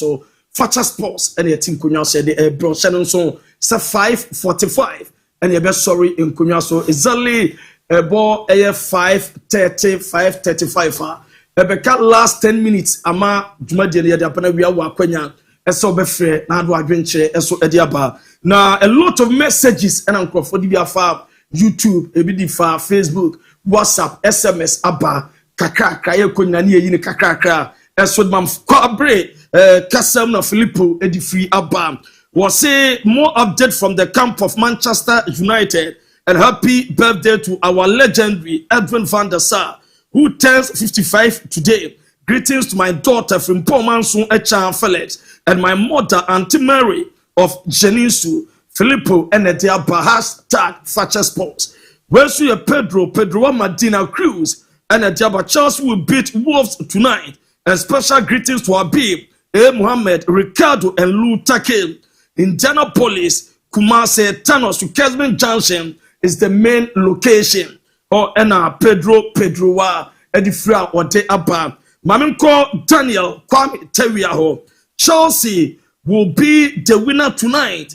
so Fakye Sports and your team Kunya said the bro Shannon so 5:45 and your best sorry in Kunya so exactly a ball 5:35 Ebeka last 10 minutes ama Jumadi the apana we are Kwenya eso be free na do adwenche eso ediaba na a lot of messages and uncle for the biafa YouTube ebidifa Facebook WhatsApp SMS aba kakra ye konya ne yi ne kakra eso mam kwabre kasam na Filippo edifri aba was say more update from the camp of Manchester United and happy birthday to our legendary Edwin van der Sar who turns 55 today. Greetings to my daughter from Pomansun Echan Felix and my mother Auntie Mary of Jenisu Filippo and the hashtag Fakye Sports. Where's your Pedro Medina Cruz and the Diaba Charles will beat Wolves tonight. And special greetings to Abib, Muhammad, Ricardo and Lou Take. Indianapolis, Kumasi, Thanos to Kesman Junction is the main location. Or Pedro wa edifra or de abba. Maminko Daniel Kwame Teriaho. Chelsea will be the winner tonight.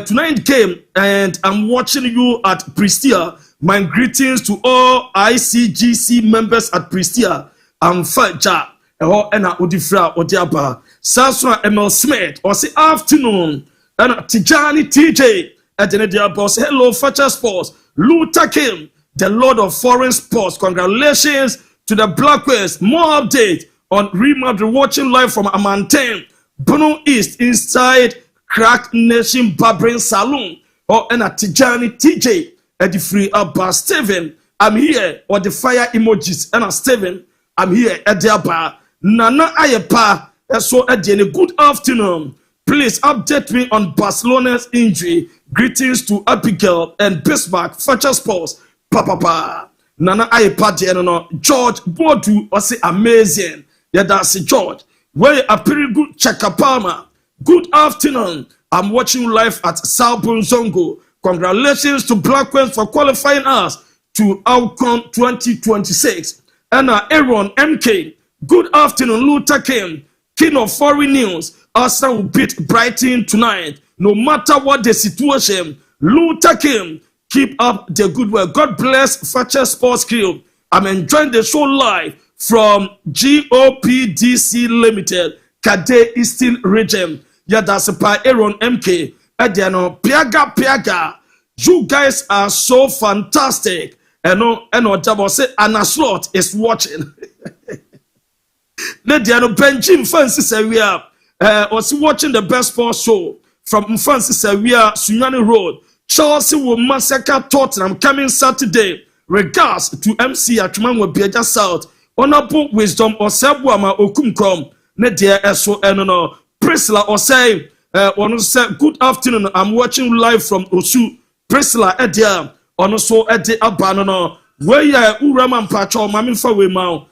Tonight game, and I'm watching you at Prestia. My greetings to all ICGC members at Prestia. I'm Faja. Ena Udifra or de abba. Saswa Emil Smith or say afternoon. And Tijani TJ at the Diabos. Hello, Fakye Sports. Luther Kim. The Lord of Foreign Sports. Congratulations to the Blackwest. More update on Real Madrid watching live from Amanten, Bono East inside Crack Nation Barbering Saloon. Or Ena Tijani TJ at the free Abba Steven. I'm here. Or the fire emojis. Ena Steven. I'm here at the Abba. Nana Ayepa. So at the good afternoon. Please update me on Barcelona's injury. Greetings to Abigail and Bismarck Fakye Sports. Papa Nana Ayepa no George Bodu was amazing. Yeah, that's George. Well, a pretty good Chakapama. Good afternoon. I'm watching live at Salbun Zongo. Congratulations to Blackwell for qualifying us to Outcome 2026. And Aaron MK. Good afternoon, Luther King. King of Foreign News. Arsenal will beat Brighton tonight. No matter what the situation, Luther King. Keep up the good work. God bless Fakye Sports Crew. I'm enjoying the show live from GOPDC Limited, Kade Eastern Region. Yeah, that's by Aaron MK. Ediano, Piaga. You guys are so fantastic. And double say Anna Slot is watching. Nediano Benjamin Francis area was watching the best sports show from Francis area, Sunyani Road. Chelsea will massacre Tottenham coming Saturday. Regards to MC Atuman will be just South. Honorable Wisdom or Sabuama Okumkom. Nedia Eso Enono. Priscilla or say, good afternoon. I'm watching live from Osu. Priscilla Edia. Also Edi Abanono. Where ya Uraman Pacho Maminfa Wemau.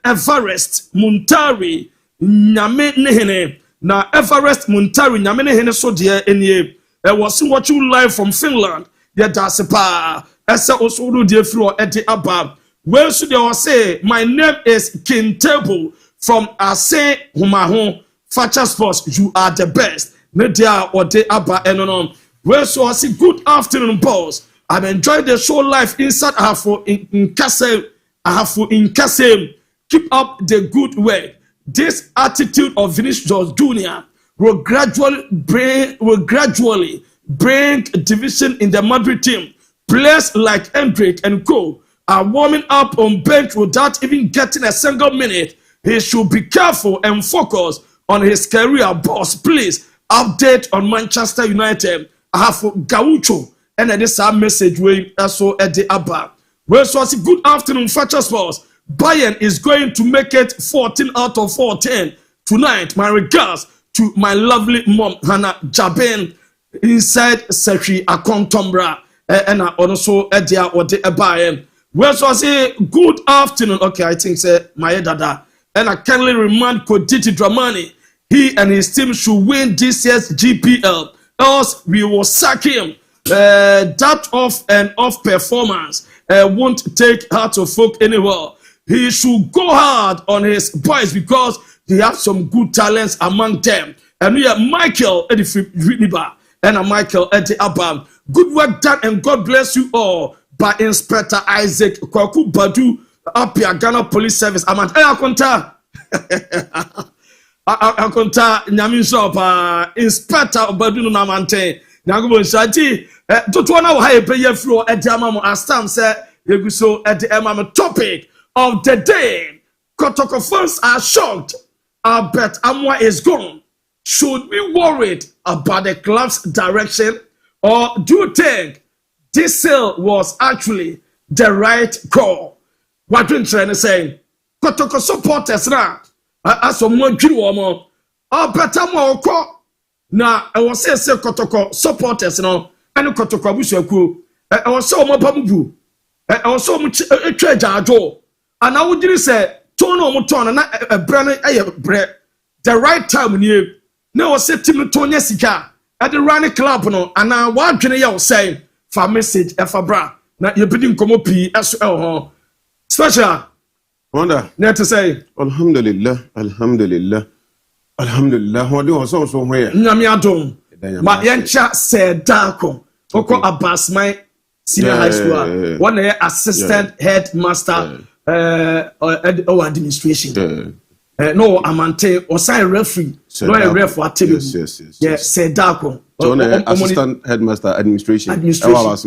Everest Muntari. Nyame Nehene. Na Everest Muntari. Nyame Nehene so dear Enye. I was watching live from Finland. Yeah, that's a pa. Esa also do the floor at the above. Where should I say? My name is King Table from Ase Humaho Fakye Sports. You are the best. Media or the abba enonom. Where so I say good afternoon, boss. I'm enjoying the show live inside Ahafo in Kasem. Ahafo in Kasem. Keep up the good work. This attitude of Vinicius Jr. will gradually bring division in the Madrid team. Players like Hendrick and Co are warming up on bench without even getting a single minute. He should be careful and focus on his career, boss. Please update on Manchester United. I have Gaucho and this message way also at the Abba. Well, so I say good afternoon, Fakye Sports. Bayern is going to make it 14 out of 14 tonight. My regards to my lovely mom, Hannah Jabin, inside Sekri Akontombra, and also Edia or the Bayern. Well, so I say good afternoon. Okay, I think say my dada, and I kindly remind Koditi Dramani, he and his team should win this year's GPL, else we will sack him. That off and off performance won't take Heart of Folk anywhere. He should go hard on his boys because they have some good talents among them. And we have Michael Edifriba and Michael Edi Abam. Good work done, and God bless you all. By Inspector Isaac Kwaku Badu, Apia Ghana Police Service. Amant Akonta. Akonta Nyaminsop, Inspector Badu Namante. Nagubo Shati. Totwana wa haye pay flow at the amamo Astam said, you so at the amamo topic of the day. Kotoko fans are shocked. I bet Amwa is gone. Should we worried about the club's direction, or do you think this sale was actually the right call? What you trying to say? Kotoko supporters now, as someone drew on, I bet Amwa call. Now I was say Kotoko supporters now, and Kotoko Bushaku. I was so much bamboo. I was so much a treasure, and I would say, Tono and a brand bread. The right time you now was set to Tonya Sika at the Rani Club, no, and now what can you say for message Fabra? Now you didn't come up as well. Special wonder, net to say, Alhamdulillah, Alhamdulillah, Alhamdulillah. What do you also where? Namiadon, but Yancha said Darko, Oko Abbas, my senior high school, one assistant headmaster or administration. No, Amante or sign referee. No, a ref for yes, said Darko. Assistant headmaster administration. Abbas,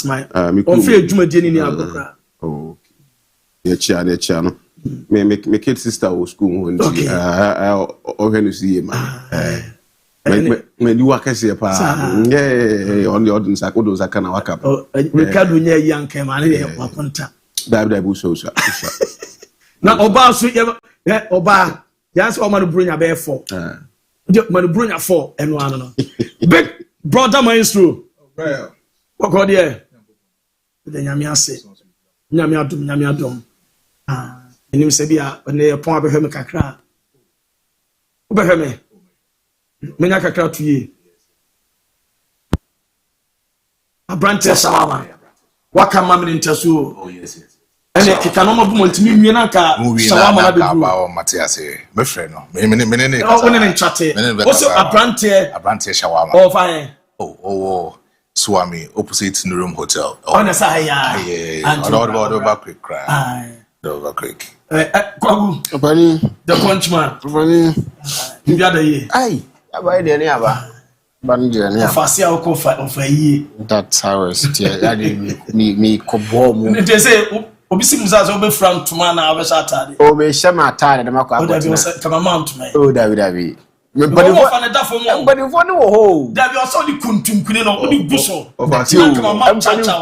my on fair Jumadini. Oh, yeah, my kid sister was school when she see him. When you work as a pa, yeah, on the audience, I could do that kind of work up. Ricardo, young came out here. DIABY so. Now, Oba, so yeah, Oba, that's what I'm bring a bear for. I'm bring a 4 and 1. Big brother, maestro. What God, yeah? The Yamiase, Yamiadum. And you say, when they appoint a Hermic Kakra. Ubeheme, Menaka to ye. A branch of Salama. What can Mamma in Tasu? Oh, yes. And it can almost want me, Yanaka, Shawama, Matthias, my friend. Also a branch shawama. Oh, fine. Oh, Swami, opposite in the room hotel. On the side, and over quick cry. Over quick. The punchman. The other year. Aye, I buy the never. Fasia of a year. That's how it's me Cobom. They say, Obisimus has over from Tumana, I was at it. Oh, me shama tired and Mako. Come amount to me. Oh, David. But if one hole, that you are so kuntum kunin on buso.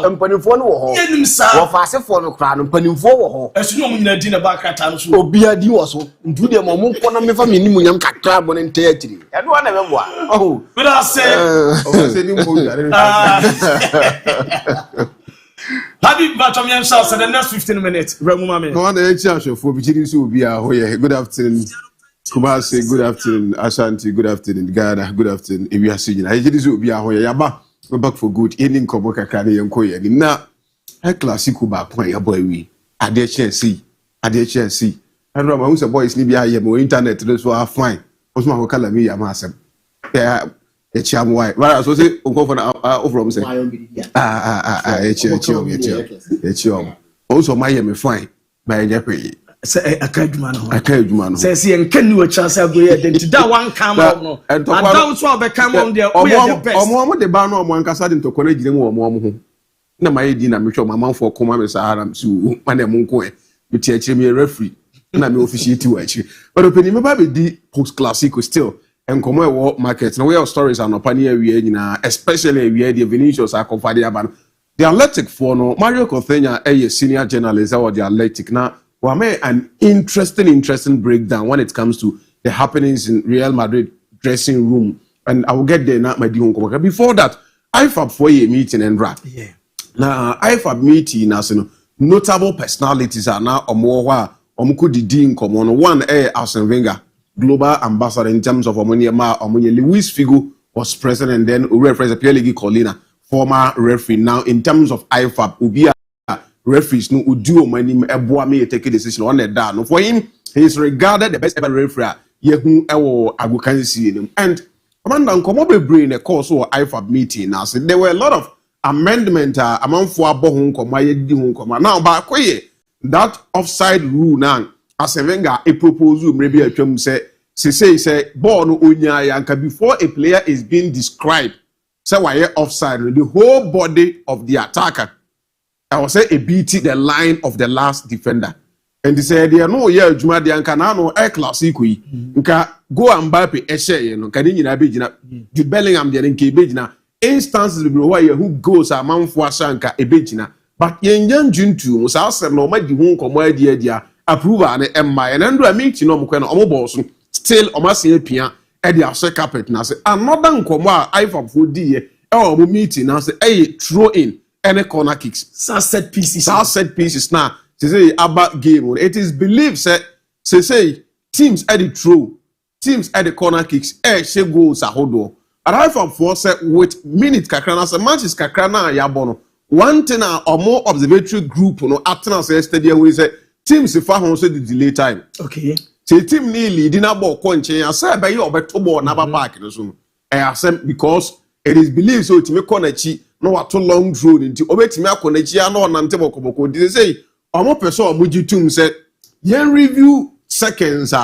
And Panifon or fast for the crown and Panifo. As you know, in a dinner back at times, or be a dioso, do the moment for me for minimum carbon and theatre. And one ever one. Oh, but I say, Happy Batamian South in the next 15 minutes. Ramumame. No one exchange for which will be a good afternoon. Kumasi, good afternoon. Ashanti, good afternoon. Ghana, good afternoon. If you are seeing, I just will be a hoya yaba. We're back for good. Ending Koboka Kani and Koya. Now, a classic Kuba point a boy. We at the HNC. At the HNC. I don't know who's a boy is Libya here, more internet. Those who are fine. What's my color? Me, I'm awesome. Yeah, a charm white. Well, I was saying, go for over. Also, my fine. By Japan. Say a Kadman. Says he and can you a chance of going to that one come out. And those who have come on there, or the banner one Cassadin to college or more. No, my idea, I'm sure my mom for Common Saharam to Manemunko, you teach me a referee, and I'm officiating to actually. But opening my baby post classic still, and come away markets, and we have stories and opinion, especially we had the Venetians are confiding about the athletic for no Mario Cothena, a senior journalist or the athletic now. Well, an interesting breakdown when it comes to the happenings in Real Madrid dressing room, and I will get there now. My dear, before that, IFAB for a meeting and rap. Yeah. Now IFAB meeting as notable personalities are now Omowa Omukudi common one Arsene Wenger, global ambassador in terms of Omonia Luis Figo was president, and then referee Pierre Colina, former referee. Now in terms of IFAB, Ubia referees no udu mani eboa me take a decision on the down. For him, he is regarded the best ever referee. Yehu ewo agukansi and Amanda nkomo brain a course or IFAB meeting now. So there were a lot of amendment among for abohun koma yedi hun koma. Now ba koye that offside rule now as a venga a proposal maybe a term say ball no onya yanka before a player is being described. Say why offside the whole body of the attacker. I will say a BT the line of the last defender. And they said they are no yeah Juma de Ankana no air classic nka go and Mbappe eshe no kadi nyina begina Jude Bellingham de nke begina instances be why who goes amanfo asanka ebegina but yenyan juntu musa asem no ma di hu nkomo adi adia approval na emma and ndo amiti no mkwe no omo so still omase apia e di ase carpet na say another nkomo a IFAB for di e omo meeting na say throw in any corner kicks set pieces now. Say about game. It is believed say teams at the throw, teams at the corner kicks, she goals a hodo. And I from force with minute kakrana say matches kakrana yabono. One thing or more observatory group no atna say stadium we say teams if I say the delay time. Okay. Say team nearly dinner ball conche and say by you obeto ball na park no so. Because it is believed so to make corner chi no what too long road into obetimi akona chi no nante bokoboko. They say omo person omujitum say yen review seconds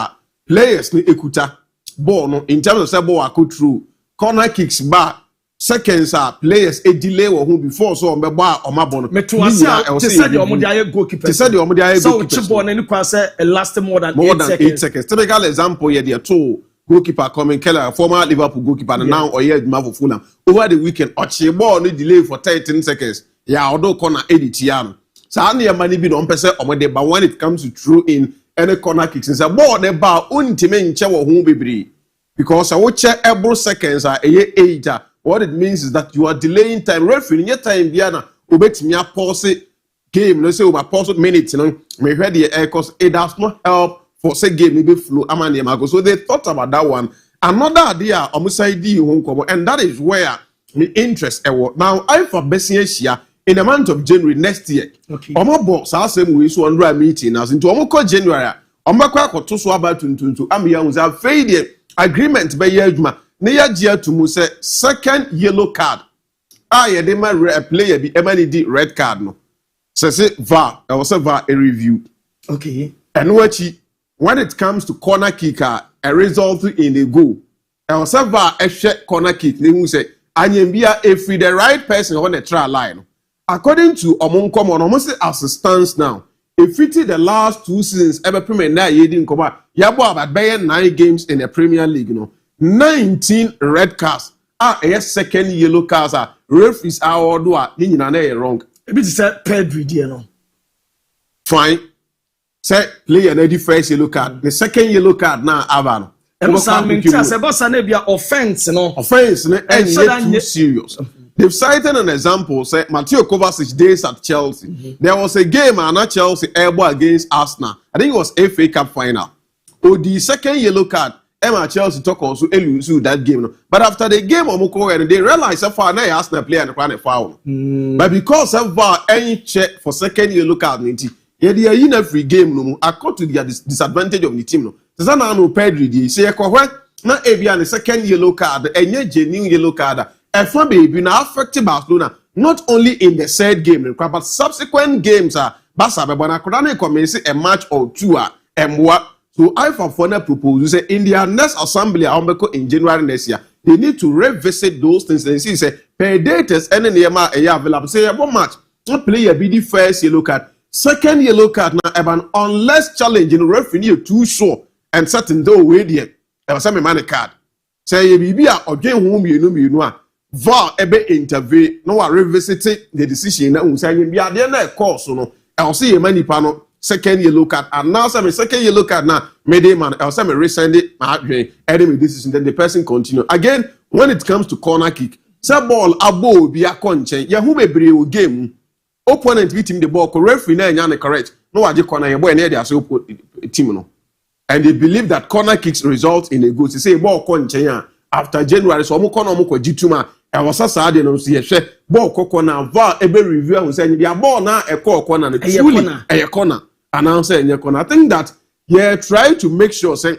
players ni ekuta ball no in terms of say ball akut through corner kicks back seconds players a delay wo hu before so ombe ba omabo no metuase te say the omo dey goalkeeper te say the omo dey goalkeeper so ball na ni kwa say last more than 8 seconds typical example here the two goalkeeper coming Keller former Liverpool goalkeeper now or here for Fulham over the weekend ochi ball no delay for 13 seconds yeah although corner edit ya Sani money be on person or but when it comes to throw in any corner kicks, it's a ball the bar untime nche wo hu bebre because I watch every seconds eight. What it means is that you are delaying time. Referee in your time biana obetimi pause game. Let's say over pause minutes. You know, me hear the air cause it does not help for say game maybe flow. Amani so they thought about that one. Another idea omuside hu and that is where the interest now I for besia in the month of January next year. Okay. Omo box asem we so under meeting as into omo ko January. Omo kwa akoto so about tuntuntu amia unza failure agreement be ye adwuma. Ne ya gia to mu say second yellow card. Ye dey ma player bi emanidi red card no. Say VAR, I was VAR a review. Okay. And when it comes to corner kicker, a result in a goal. I was VAR a check corner kick. They will say anyembia if the right person on the trial line. According to Omonkom, almost as it stands now, if it is the last 2 seasons ever Premier na yedin koba, yabo about 9 games in the Premier League, 19 red cards. A second yellow cards referees are all do wrong. It is a Pedri, fine. Say play another first yellow card. The second yellow card now Avano. Offense, offense, and too serious. They've cited an example, say Mateo Kovacic days at Chelsea. There was a game at Chelsea elbow against Arsenal. I think it was FA Cup final. The second yellow card, Emma Chelsea talk also lose that game. But after the game and they realized that far now Arsenal play and a foul. But because of any check for second yellow card, yeah, they are in every game no according to the disadvantage of the team. No. No Pedri say na ebia the second yellow card, any genuine yellow card. F1 baby now affected Barcelona not only in the third game, but subsequent games Barca Bebana commence a match or two so I for propose in their next assembly in January next year they need to revisit those things and see say per dates and then available say one match not play a BD first yellow card second yellow card now unless challenging referee too sure and certain though way there was a money card say you be or game home you know VAR ebe intervene no wa revisit the decision na unsa be ade na course no I see a many panel second yellow card and now say second yellow card now made man I say me resend it my enemy decision then the person continue again when it comes to corner kick say ball ABOU bi akonchen ya hu bebre o game opponent beat him the ball referee na nya na correct no wa je corner ye boy na dey as team no and they believe that corner kicks result in a goal say ball konchen after January so omo jituma e wasa saade no so ye hwe ball kokko na va ebe review ahun say the ball na e kokko na truly e corner announce enye corner. I think that yeah try to make sure say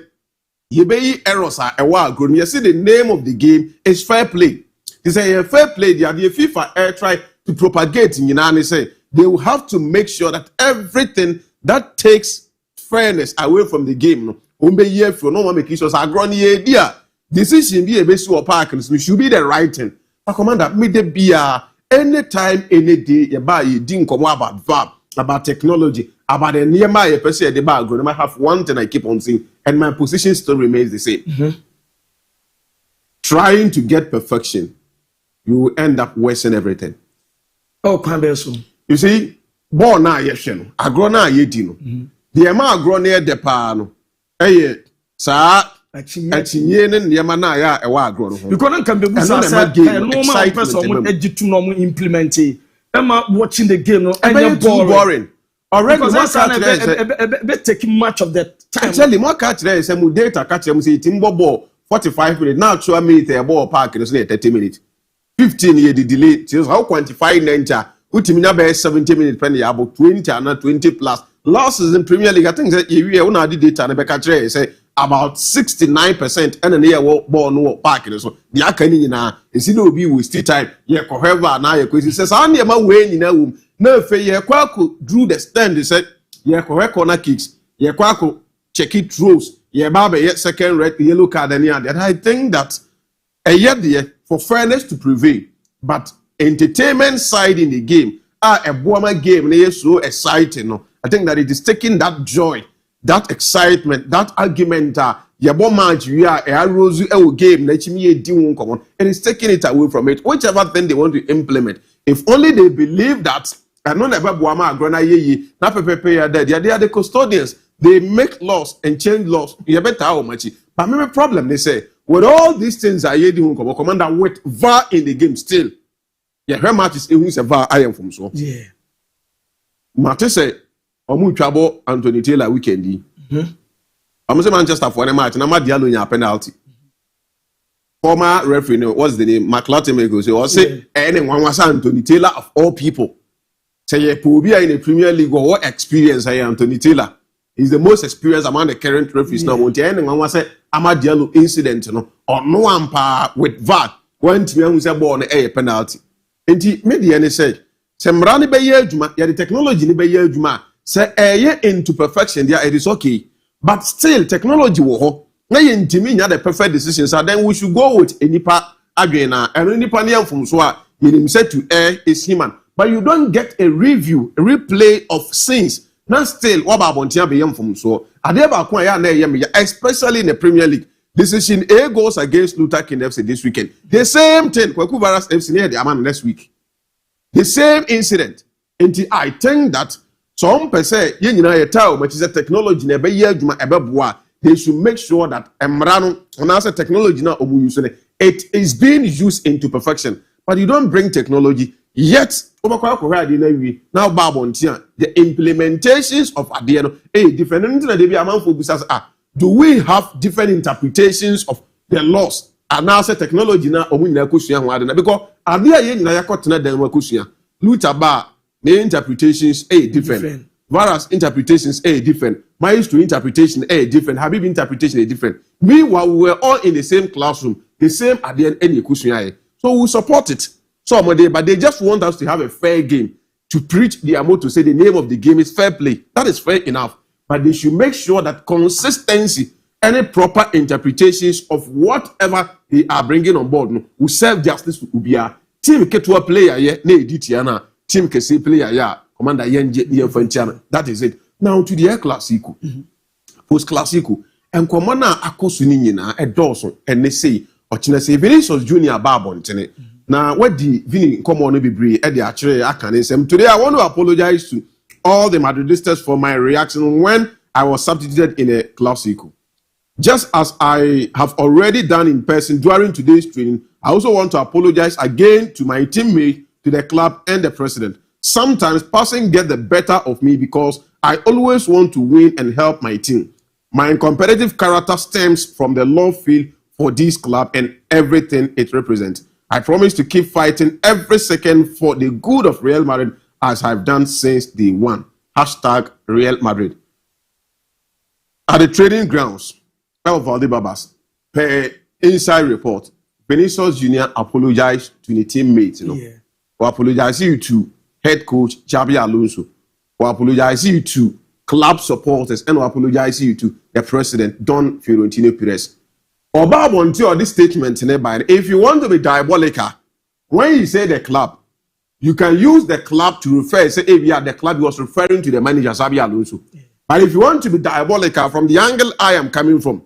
ye be errors are e wa agro. You see the name of the game is fair play. They say fair play the FIFA try to propagate in say they will have to make sure that everything that takes fairness away from the game no umbe year for no one make sure agro ni idea decision be ebe so park should be the right thing. I command that me dey be anytime any day you buy you din come about verb about technology about the nearby a person the bag I have one thing I keep on saying and my position still remains the same. Trying to get perfection, you will end up wasting everything. Oh, Kwambeso. You see, born na yesheno, agro na yedino. The ema agro near the pano. Eye, sa, achinye ne yema na ya ewa agro no. Because I can be normal person would edit to normal implement it. Emma watching the game no, and you're boring. Already, because I'm taking much of that time. Actually, more catch there is some data catch them say Timbo ball 45 minutes. Now, 2 minutes a ball park and 30 minutes. 15 year the delay. So how quantify Nenta? Utimina by 70 minutes penny about 20 and 20 plus. Losses in Premier League, I think that you have the data and the say about 69% and an year ball no park. So the Akani na is it will be with still time. Yeah, however, now your question says, I'm near my way in a room. No, for ye kwako drew the stand. They said, ye correct corner kicks, ye kwako check it throws, ye barber yet second red yellow card and yeah. That I think that a yet there for fairness to prevail, but entertainment side in the game, a Boama game, they so exciting. No, I think that it is taking that joy, that excitement, that argument. Ye match we are a rose game, let me do come on, and it's taking it away from it. Whichever thing they want to implement, if only they believe that. And no never Boama Grona ye na pepe ya dead. They are the custodians. They make laws and change laws. You better how much. But maybe problem they say with all these things are ye doing commander with VAR in the game still. Yeah, her match is who's a VAR I am from so. Yeah. Mate say omu trouble Anthony Taylor weekend. I'm say Manchester for a match na ma Diallo nya penalty. Former referee what's the name? McLaughlin goes say anyone was Anthony Taylor of all people. Say ye Pobia in the Premier League or what experience I Anthony Taylor. He's the most experienced among the current referees now. When anyone was say Amad Diallo incident, or no one pa with VAR. One team who said born a penalty. And he made say, Semrani be ye juma, ya the technology ni be ye juma. Say ye into perfection, yeah, it is okay. But still, technology will ho. Na ye intimi nya the perfect decisions. So then we should go with enipa agena. And enipa niya from soa, he said to err is human. But you don't get a review, a replay of scenes. Now still, what about Bontia beyond from so? Especially in the Premier League. Decision A goes against Luther King FC this weekend. The same thing, Kwaku Varas FC near the Aman next week. The same incident. And I think that some per se, but it's a technology, they should make sure that when I say technology now, it is being used into perfection. But you don't bring technology. Yet, now the implementations of Adiano, different. Do we have different interpretations of the laws? And now say technology now, because Adia Luther the interpretations different. Varus interpretations different. Maestro interpretation different. Habib interpretation different. Meanwhile, we were all in the same classroom, the same Adian any kusunya. So we support it. But they just want us to have a fair game, to preach the motto to say the name of the game is fair play. That is fair enough. But they should make sure that consistency, any proper interpretations of whatever they are bringing on board will serve justice to Ubia. Team Ketua player, ne editiana. Team Kese player, Commander Yenje, that is it. Now to the Air Classico, Post Classico, and Commander Akosunina, a Dawson, and they say, Ochinese Vinicius Junior Barbon. Now, what the Vini come on be brave at the actually I can say today. I want to apologize to all the Madridistas for my reaction when I was substituted in a Classico. Just as I have already done in person during today's training, I also want to apologize again to my teammate, to the club, and the president. Sometimes passing get the better of me because I always want to win and help my team. My competitive character stems from the love feel for this club and everything it represents. I promise to keep fighting every second for the good of Real Madrid as I've done since day one. Hashtag Real Madrid. At the training grounds, El Valdebebas, per inside report, Vinicius Jr. apologized to the teammates, or apologized to head coach Xabi Alonso, or apologized to club supporters, and or apologized to the president, Don Fiorentino Perez. Oba want to this statement nearby. If you want to be diabolical, when you say the club, you can use the club to refer, say, hey, yeah, the club was referring to the manager, Xabi Alonso. But if you want to be diabolical from the angle I am coming from,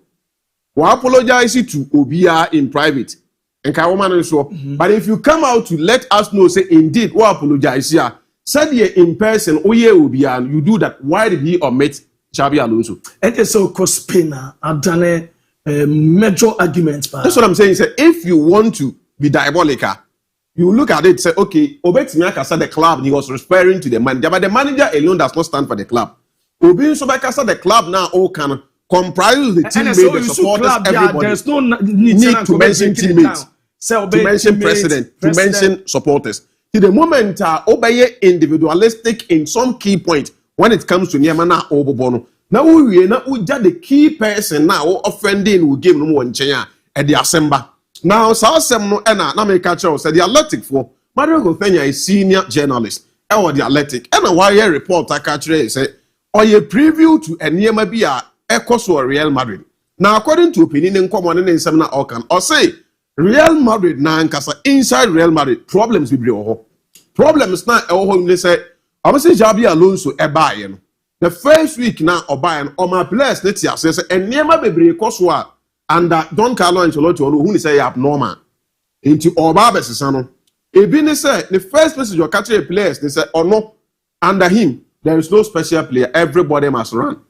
we apologize to Obia in private. But if you come out to let us know, say, indeed, we apologize here, said here in person, Obia, and you do that, why did he omit Xabi Alonso? And it's so Cospina, I've done a major argument. That's what I'm saying. Say, if you want to be diabolical, you look at it, say, okay, Obetimiaka said the club, he was referring to the manager, but the manager alone does not stand for the club. Obin Sobeka said the club now all can comprise the teammates, the supporters, club, everybody. Yeah, there's no need to mention teammates, to mention president, to mention supporters. To the moment, obey individualistic in some key point when it comes to Niamana Obobono. Now we just the key person now offending will give no one chance at the assembly. Now, Southam na make catch us the Athletic for Mario Gofenya is senior journalist. Or the Athletic. And a wire report I catch say or a preview to a near Mabia Ecoso Real Madrid. Now, according to opinion in common in seminar Orkan, or say Real Madrid na nkasa inside Real Madrid problems with Brio. Problems now they say I must say Xabi Alonso Bayern. The first week now or Bayern or my players let's say and near my baby Koswa and Don Carlo Ancelotti who say abnormal into Oba Sano. Ebini say the first message you're catching players they say or no under him there is no special player, everybody must run.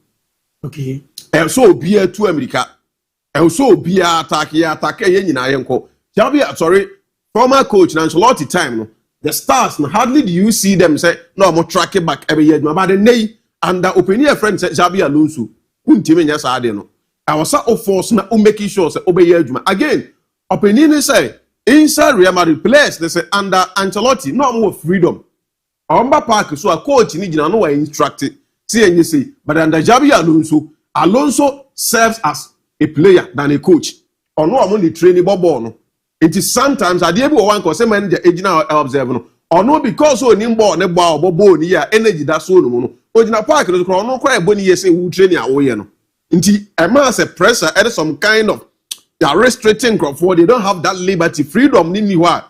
Okay. And so be a to America. And so be a attack sorry, former coach Ancelotti time. No, the stars, no, hardly do you see them say, no, I'm track it back every year. But the nay and the opinion friend said Xabi Alonso. I was so forced now making sure say obey judgment. Again, opinion say inside Real Madrid players, they say under Ancelotti, no more freedom. Amba Park, so a coach in Egypt, no instructed. See and you see, but under Xabi Alonso serves as a player than a coach. Or no, I'm only training Bobo. It is sometimes I did one because some the original observer. Or no, because so nimbo ne bow Bobo near energy that's so no. Original Park, no cry bonny yes, who train your way. Inti a man say pressure at some kind of they are restricting for they don't have that liberty, freedom, niniwa,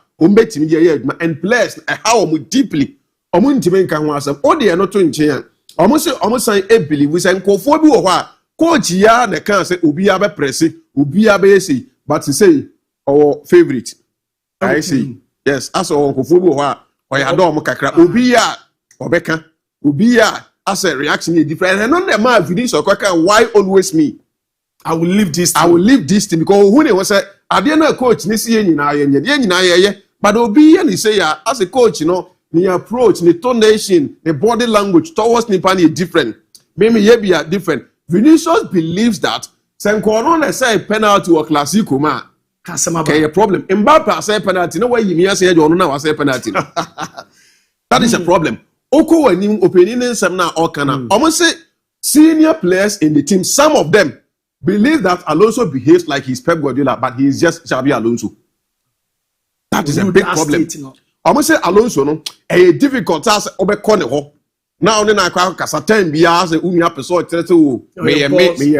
and players how deeply. Omuntimen can was oh they are not to change. Almost say a believe we say coach ya ne can say ubia be press ubia be say but to say our favorite I see yes as our kofobu or ya do mo kakra ubia obeka ubia as a reaction is different and on the man finish or why always me I will leave this team because who they was say I coach ni see nyina but ubia ni say ya as a coach the approach, the tonation, the body language towards Nipani is different. Maybe ye are different. Vinicius believes that Senkoron say penalty or classico ma. Okay, a problem. Mbappe say penalty. No way you say you know say penalty. That is a problem. Oko when opinion some now or can almost say senior players in the team, some of them believe that Alonso behaves like he's Pep Guardiola, but he is just Xabi Alonso. That is a big problem. I must say Alonso no a difficult task obekone ho now na akwa kasa time bia say umi apeso tirete o me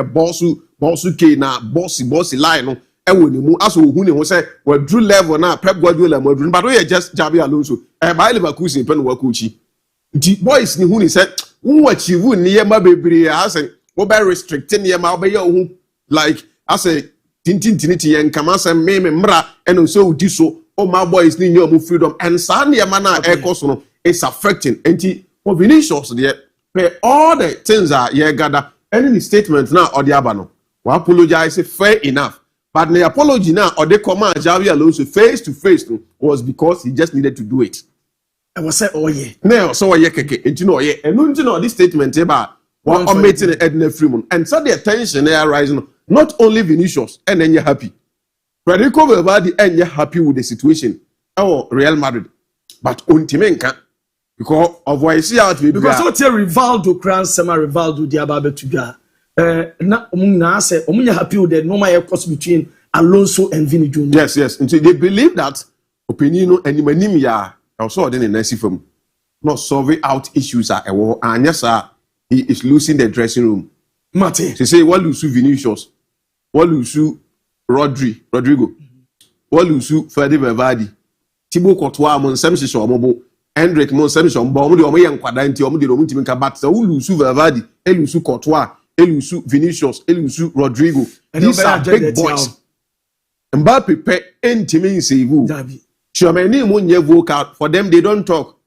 bossu ke na bossy line no e woni mu aso hu ne ho say we drew level na Pep Guardiola mo drew but we just Xabi Alonso by Leverkusen pen wa coach nti boys ni hu ni say who achieve ni ye ma bebre as we be restricting ye ma be ye hu like as a tintintiniti ye nkama say me mra and so di so oh my boys need your freedom and Sanya mana echo is affecting anti Vinicius there pay all the things that you gather any statement now or the abano we apologize fair enough but the apology now or the command Xabi Alonso face to face was because he just needed to do it. I was say oh yeah no so yeah keke and you know yeah and you know this statement about one meeting Edna Freeman and so the attention there rising not only Vinicius and then you're happy Federico Valverde ain't happy with the situation. Oh, Real Madrid. But Untimenka, because of why see out because what Rivaldo crown sema Rivaldo DIABY to ga. Na say omunya happy with the normal course between Alonso and Vini Jr. Yes. And so they believe that Opinino and Manimia also then in nice film not solving out issues at a war. And yes, sir, he is losing the dressing room. Mate. They say what lose Vinicius, what lose Rodrigo, what lose Fede Valverde, Thibaut Courtois, Monsemsi Mobo, Hendrik Monsemsi Mobo, the Omeyan Quadranti, Omdi Romutim Kabat, so lose Valverde, Elusu Courtois, Elusu Vinicius, Elusu Rodrigo. And these are big boys. Mbappe pe entimin sevu. Chomeni munye vocal for them they don't talk.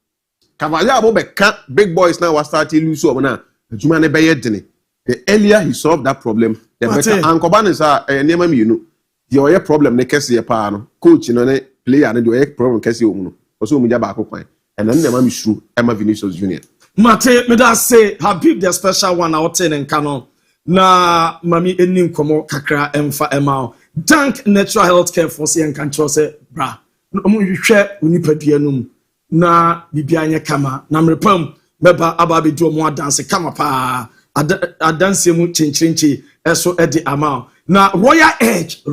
Cavalier Abobeka big boys now was starting Lusu Omana. Jumane Bayedini. The earlier he solved that problem, the better. Uncle Banis are a name you know. The problem ne kesi pano. Coach no ne player ne do problem kesi omuno. Also mujaba akokwan. And then the man is true. Emma Vinicius Jr. Mate, me da say Habib the special one out in Canon. Na mami enim komo kakra emfa emao. Dank natural health care for say and control say bra. Omo hwehwe unipadua num na bibia nya kama na mrepam beba ababe do mo dance kama pa adanse mu chinchinchi eso edi amao. Na Royal Edge ye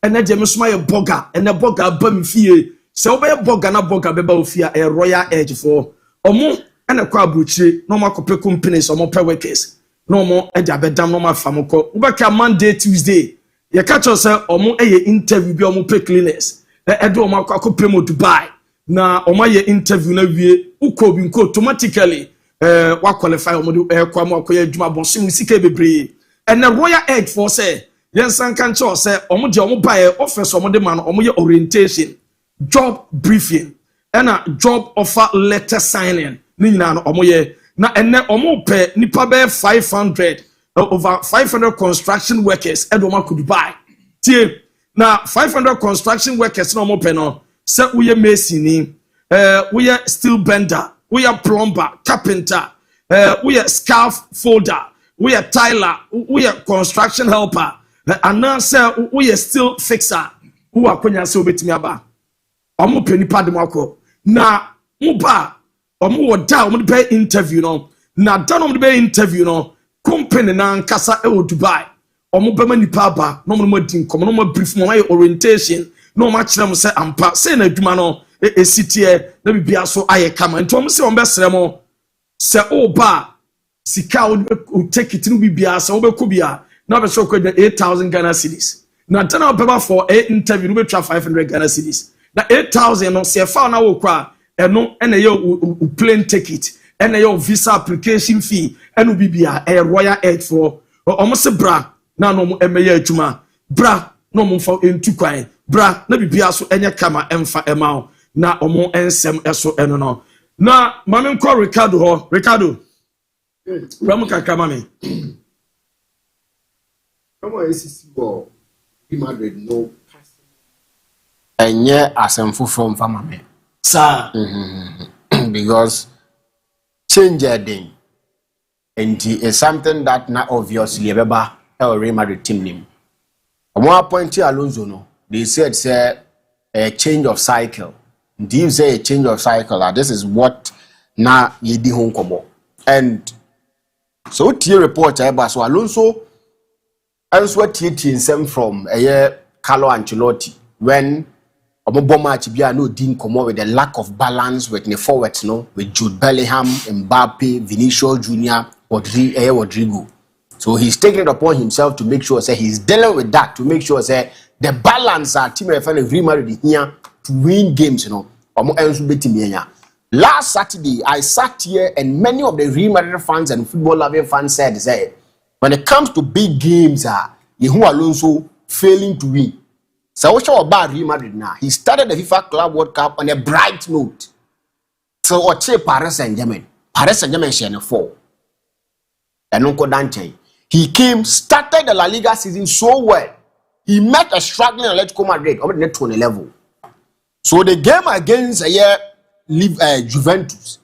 ene je mesoma ye burger ene burger ba mfie se obey burger na burger beba ofia e Royal Edge for omo ene kwa abuchire no makope companies omo pe workers no mo eja bedam no mafamko ubeka Monday Tuesday ye catch us omo eye interview bi omo pe cleaners edo omo akope mo Dubai na omo ye interview na wie ukobi nko automatically wa qualify omo kwa mo akoye adwuma bonso sika bebre ene Royal Edge for say yensan kan cho say omo de omo bae office omo de man omo ye orientation job briefing and a job offer letter signing ni nyina no omo ye na ene omo pe nipa be 500 over 500 construction workers edo ma could buy tie na 500 construction workers no omo pe no se we mason ni we steel bender we plumber carpenter we scarf folder we tiler we construction helper and now say we steel fixer who akonya se obetimi aba omo pe nipa de mako na muba omo woda omo de interview no na dan omo de interview no company na nkasa e Dubai omo be manipa ba no mo din kom no mo brief mo orientation no ma kire mo se ampa se na adwuma no sitie na bibia so aye kama nto mo se on be sere mo se oba sika o take it no bibia se obekọ bia na be so ko 8,000 Ghana cedis na dan oba for a interview no be try 500 Ghana cedis na 8,000 no se fa na wo kwa eno ene ye plane ticket ene ye visa application fee eno bibia e Royal Edge for omo se bra na no mo emeye adwuma bra no mo fa entu kwan bra na bibia so enye kama emfa emao na omo ensem eso eno no na mame nko Ricardo ramu kaka mame omo esisi go Madrid no enye asemfo from famame sir because change a thing and it is something that not obviously Real Madrid team name. At one point Alonso no they said say a change of cycle. Do you say a change of cycle? This is what na yedi hon kobo. And so tie report so Alonso answer tie from Carlo Ancelotti when Omo match bia no din komo with the lack of balance with the forwards no with Jude Bellingham, Mbappe, Vinicius Jr., Rodrigo. So he's taking it upon himself to make sure say he's dealing with that to make sure say the balance our team Real Madrid here to win games Omo enso betimi nya. Last Saturday I sat here and many of the Real Madrid fans and football loving fans said when it comes to big games Yehu Alonso failing to win. So what about Real Madrid now? He started the FIFA Club World Cup on a bright note. So what Paris Saint-Germain share 4. And Dante. He started the La Liga season so well. He met a struggling Atletico Madrid on the 20 level. So the game against Juventus,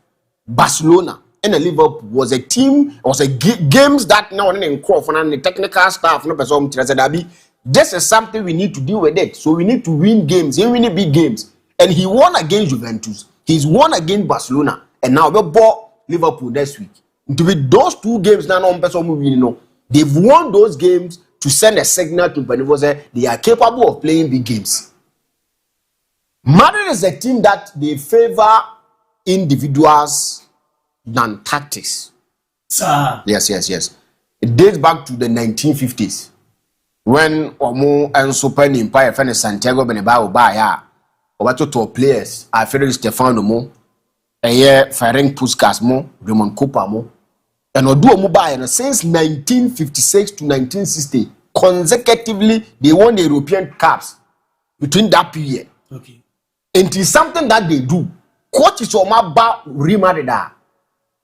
Barcelona, in a Liverpool was a team, was a games that now in Crawford and the technical staff, no person Dabi. This is something we need to deal with it. So we need to win games, we need big games. And he won against Juventus. He's won against Barcelona. And now we bought Liverpool next week. To be those 2 games now, they've won those games to send a signal to Benevo say they are capable of playing big games. Madrid is a team that they favor individuals than tactics. Sir. Yes. It dates back to the 1950s when Omo and Super Empire and Santiago Bernabeu Baya over to players. I feel Stefano Mo, Ferenc Puskas Mo, Raymond Cooper Mo, and Odu Mobile since 1956 to 1960 consecutively they won the European Cups between that period. Okay. It is something that they do. Coaches or Real Madrid,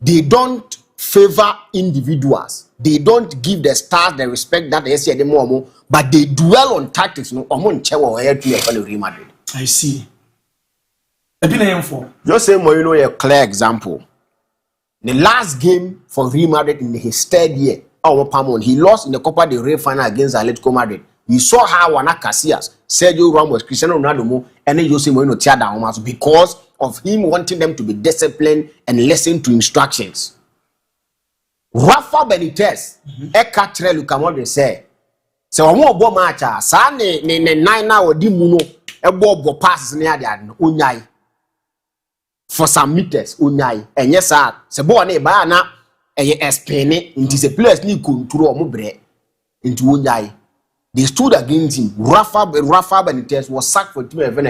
they don't favor individuals. They don't give the stars the respect that they see anymore, but they dwell on tactics. No, Real Madrid. I see. Just say a clear example. The last game for Real Madrid in his 3rd year, he lost in the Copa del Rey final against Atletico Madrid. We saw how Juan Casillas, Sergio Ramos, Cristiano Ronaldo, and then Jose Mourinho tear down because of him wanting them to be disciplined and listen to instructions. Rafa Benitez, Ekatre Luka Modric say, "So omo bo match sa ne 9 na odi mu no e bo passes ne ade ade no onyai for some meters onyai enye sa se bo na e ba na eye espene nti se players ni control omo bre nti onyai." They stood against him. Rafa Benitez was sacked for team event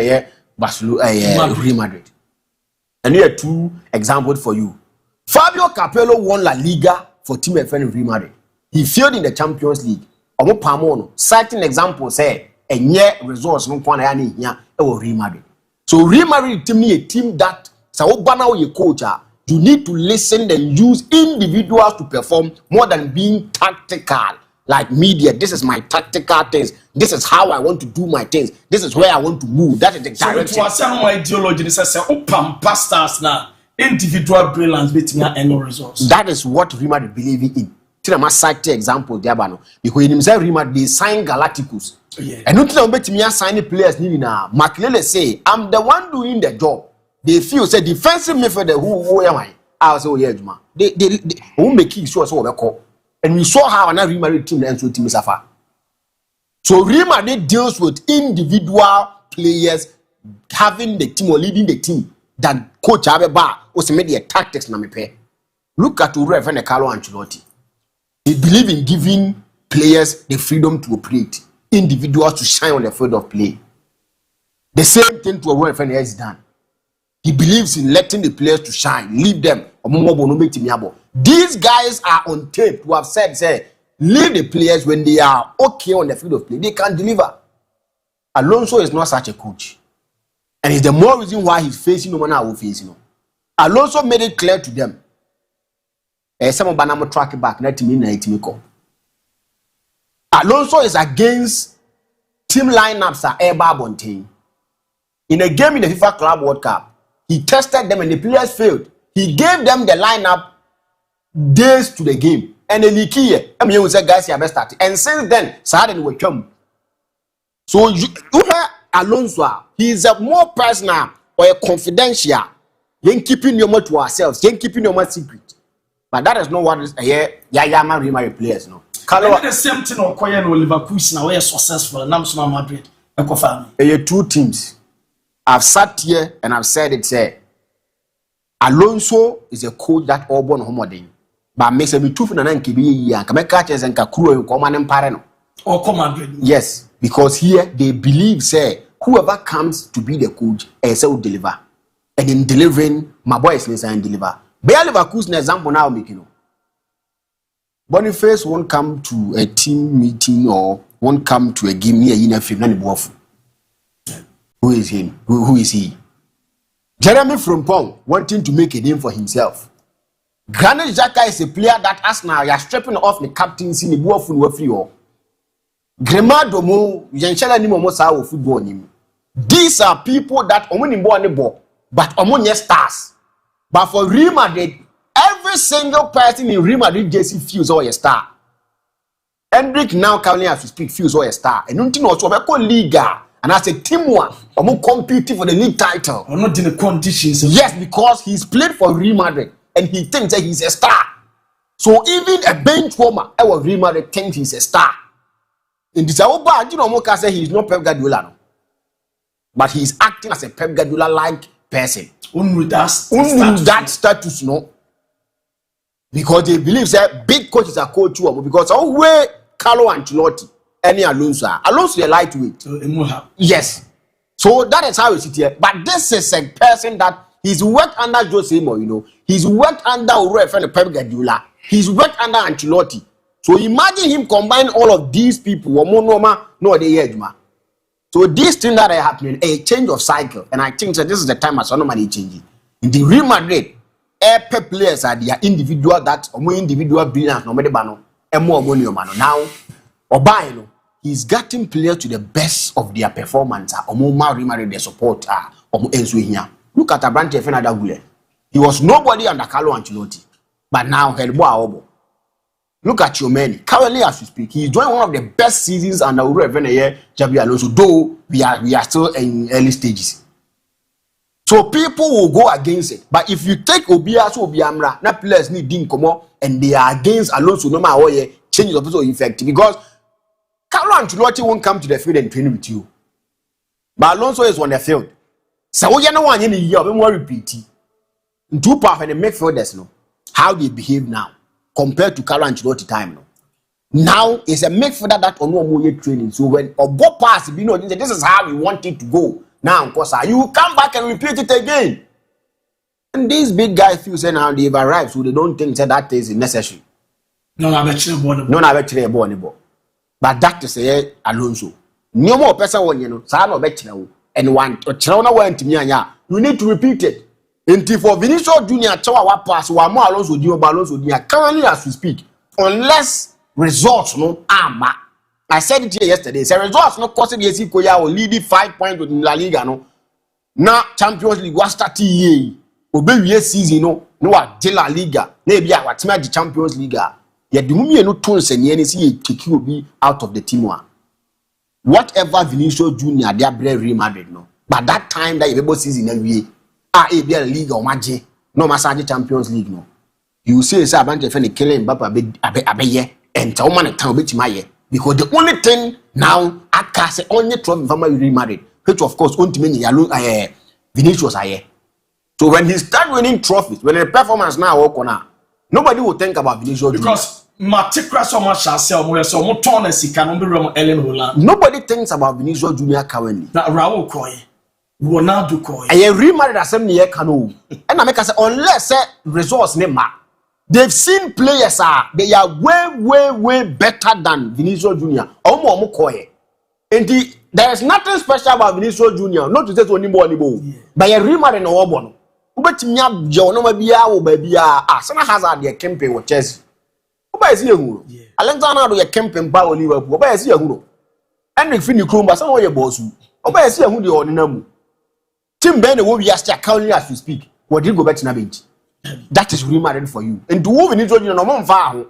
Real Madrid. And here are 2 examples for you. Fabio Capello won La Liga for team event Real Madrid. He failed in the Champions League. Omo Pamono, certain examples say enye results no kwana ya ni hia e Real Madrid. So Real Madrid team ni a team that sa obana o ye coach, you need to listen and use individuals to perform more than being tactical. Like media, this is my tactical things. This is how I want to do my things. This is where I want to move. That is the direction. So my ideology is say open pastors now individual brilliance between any results. That is what Real Madrid believe in. Tina ma cite example there bano because in himself Real Madrid they sign Galacticos. Yeah. And not tina between sign players ni na Makelele say I'm the one doing the job. They feel say defensive midfielder who am I? I say oh yeah juma. They who make sure so we call. And we saw how another Real Madrid team and so team suffer. So Real Madrid deals with individual players having the team or leading the team than coach Abeba or some media tactics na me pay. Look at Ure and Carlo Ancelotti. They believe in giving players the freedom to operate, individuals to shine on the field of play. The same thing to Ure has done. He believes in letting the players to shine, leave them. These guys are on tape to have said, say, leave the players when they are okay on the field of play. They can deliver. Alonso is not such a coach. And it's the more reason why he's facing no man I will face. Alonso made it clear to them. Some of Banamo track back, not me. Alonso is against team lineups are ABOU. In a game in the FIFA Club World Cup, he tested them and the players failed. He gave them the lineup days to the game. And the league here, I mean, guys, you best start. And since then, Saturday will come. So you have Alonso. He is a more personal or a confidential. You ain't keeping your money to ourselves. You ain't keeping your money secret. But that is not what is here. Yeah, Real Madrid players, no. The same thing or Koyen or Liverpool now we are successful. And I'm Madrid. There 2 teams. I've sat here and I've said it. Say, Alonso is a coach that all born homodin. But makes a bit too for an NKB and can catches and Kakuro and command and parano. Or command. Yes, because here they believe, say, whoever comes to be the coach, will deliver. And in delivering, my boys and deliver. Bayer Leverkusen example now making. Boniface won't come to a team meeting or won't come to a game near Inafim. Who is him? Who is he? Jeremy Frimpong wanting to make a name for himself. Granit Xhaka is a player that as now you are stripping off the captaincy in the Buafun Wafrio. Grimado Mo, Yanshala Nimo Sawo football him. These are people that Omuni born the ball, but Omonia stars. But for Real Madrid, every Every single person in Real Madrid jersey feels all a star. Hendrick now currently as we speak feels all a star. And nothing also about Liga. And as a team one, I'm competing for the league title. I'm not in the conditions. Yes, because he's played for Real Madrid and he thinks that he's a star. So even a bench warmer, our Real Madrid thinks he's a star. In this bad, you know, Moka say he's not Pep Guardiola, no. But he's acting as a Pep Guardiola-like person. With that status, no. Because they believe that big coaches are coach too. Because way Carlo Ancelotti. Any Alonso a lightweight. Yes. So that is how we sit here. But this is a person that he's worked under Jose Mourinho. He's worked under Pep Guardiola. He's worked under Ancelotti. So imagine him combine all of these people. So this thing that is happening, a change of cycle. And I think that this is the time as normally changing. In the Real Madrid, Pep players are their individual that or more individual brilliance no matter bano. Now Obaino, he's getting players to the best of their performance. Their support. Look at Abrante Fenadagule. He was nobody under Carlo Ancelotti, but now look at your man. Currently, as we speak, he's doing one of the best seasons under Xabi Alonso. Though we are still in early stages, so people will go against it. But if you take Obiamra, na players need Dinkomo, and they are against Alonso, no matter what, change is also effective because Carlo Ancelotti won't come to the field and train with you. But Alonso is on the field. So you know one in a year, we more repeat. Two part and the midfielders know how they behave now compared to Carlo Ancelotti time now. Now it's a midfielder that on more training. So when a go pass, you know, this is how we want it to go. Now, of course, you come back and repeat it again. And these big guys feel say now they've arrived, so they don't think that is necessary. No, I'm actually born. But that is a Alonso. No more person one, you know, Sano Betchel, and one or China went to me. You need to repeat it. Until for Vinicius Junior, Chawa pass, one more Alonso, Alonso, currently as we speak, unless results no ama. I said it here yesterday. The results no costing the Koya or leading 5 points in La Liga. No, now Champions League was 30 years. Obey season no La Liga. Maybe I was the Champions League. Yet the moment no tools and NC kick will be out of the team one. Whatever Vinicius Junior, they are Real Madrid no. But that time that you able season every year, ABOU League or Magic, no Massage Champions League no. You say a bunch of any killing Baba Abe and Tauman and Town my because the only thing now I can say only trophy from Real Madrid, which of course won't mean Vinicius aye. So when he start winning trophies, when the performance now work on nobody will think about Vinicius because nobody thinks about Vinicius Junior currently. Raul Koy, Ronaldo Koy. I Real Madrid assembly canoe. And I make us say unless results name they've seen players they are way better than Vinicius Junior. Omo Koy. And there is nothing special about Vinicius Junior. Not to say only more. But a Real Madrid no obono. But no baby Sana Hazard their campaign with Chelsea. Oba is here. Alexander do campaign by Liverpool. Oba is here. Hendrick Fini Krumba some way boss. Oba is here the ordinary. Tim Ben will be asked currently as we speak. What did go back to the bench? That is Real Madrid for you. And to move in Israel, no MON-FRI.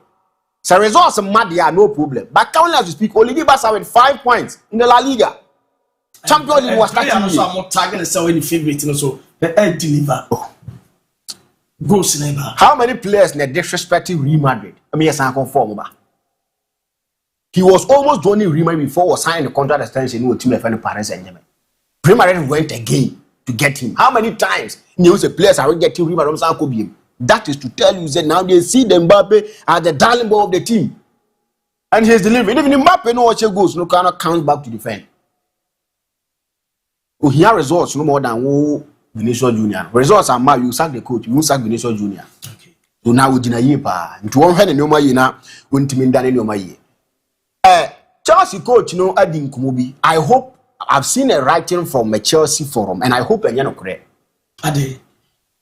So results mad there no problem. But currently as we speak, only Barca with 5 points in the La Liga. Champions League was starting. I'm not targeting any favorite, so the deliver. Goes never. How many players in the disrespecting Real Madrid? I mean, yes, I conform. He was almost joining Real Madrid before was signing the contract extension with team of Paris Saint-Germain. Real Madrid went again to get him. How many times news the players are getting Real Madrid? That is to tell you that now they see the Mbappe as the darling boy of the team, and he's delivering. Even Mbappe no watch goes, no cannot count back to defend. Oh, here results no more than Vinicius Junior. Results are mad. You sack the coach. You sack Vinicius Junior. Okay. So now we deny you pa. Into one hand no more you na. Won't mean that no more ye. Chelsea coach no Adin Kumubi. I hope I've seen a writing from a Chelsea forum, and I hope you're not correct. Ade.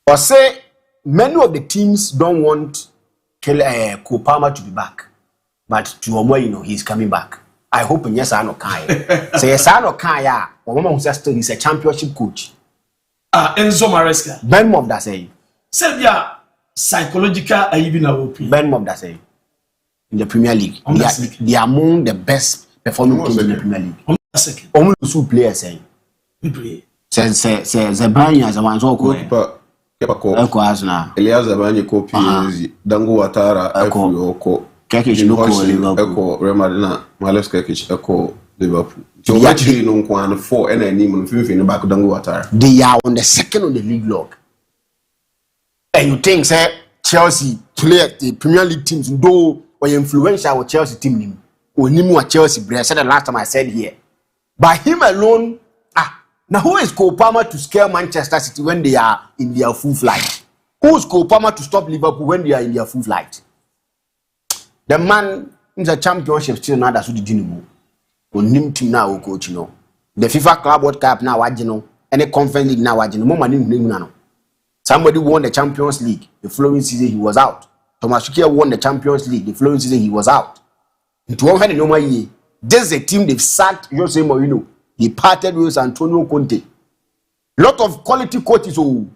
Or say many of the teams don't want Cole Palmer to be back, but to Omo, he's coming back. I hope yes I no kai. Say yes I no kai or Mama still he's a championship coach. Enzo Maresca. Ben Mom that say. Serbia psychological even open. Ben Mob that say in the Premier League. They are among the best performing teams in the Premier League. Only two players saying. Say Zabani as a one so good. Eko asna. Elias Zabani ko PSG. Dango Watara eko Kekic no ko Liverpool. Eko Real Madrid Males Kekic eko Liverpool. So actually no kwan 4 and any mun fin back Dango Watara. They are on the second on the league log. And you think say Chelsea play the Premier League teams though or influential with Chelsea team Onimu at Chelsea I said the last time I said here. By him alone, now who is Cole Palmer to scare Manchester City when they are in their full flight? Who is Cole Palmer to stop Liverpool when they are in their full flight? The man in the championship still not as the Dynamo. Onim team now coach you know. The FIFA Club World Cup now you know. Any conference league now you know. More money no. Somebody won the Champions League the following season he was out. Thomas Tuchel won the Champions League the following season he was out. It won't have no year. This is a team they've sacked Jose Mourinho. He parted with Antonio Conte. Lot of quality coaches. Oh,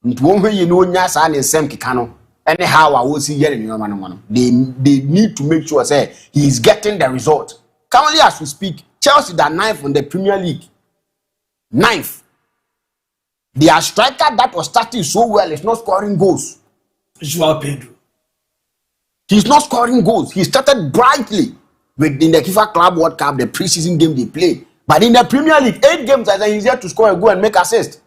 it won't you know Nyasa and Sam Kikano. Anyhow, I will see here in your man. They need to make sure say he is getting the result. Currently, as we speak, Chelsea are 9th on the Premier League. 9th. Their striker that was starting so well is not scoring goals. Joao Pedro. He's not scoring goals. He started brightly in the FIFA Club World Cup, the preseason game they played. But in the Premier League, 8 games, he's easier to score a goal and make assist.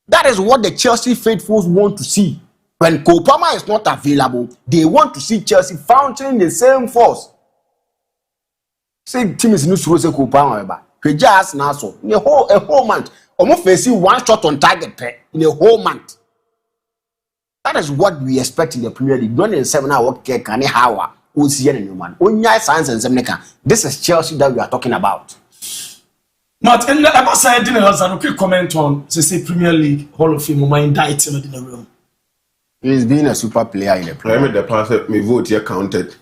That is what the Chelsea faithfuls want to see. When Cole Palmer is not available, they want to see Chelsea functioning the same force. Same team is new to Cole Palmer. He just now so in a whole month, almost facing one shot on target in a whole month. That is what we expect in the Premier League. Don't in 7-hour cake and hour. This is Chelsea that we are talking about. Matt, and I said dinner has a quick comment on the Premier League Hall of Fame. My indictment in the room. He's been a super player in the Premier League. The person me vote here counted.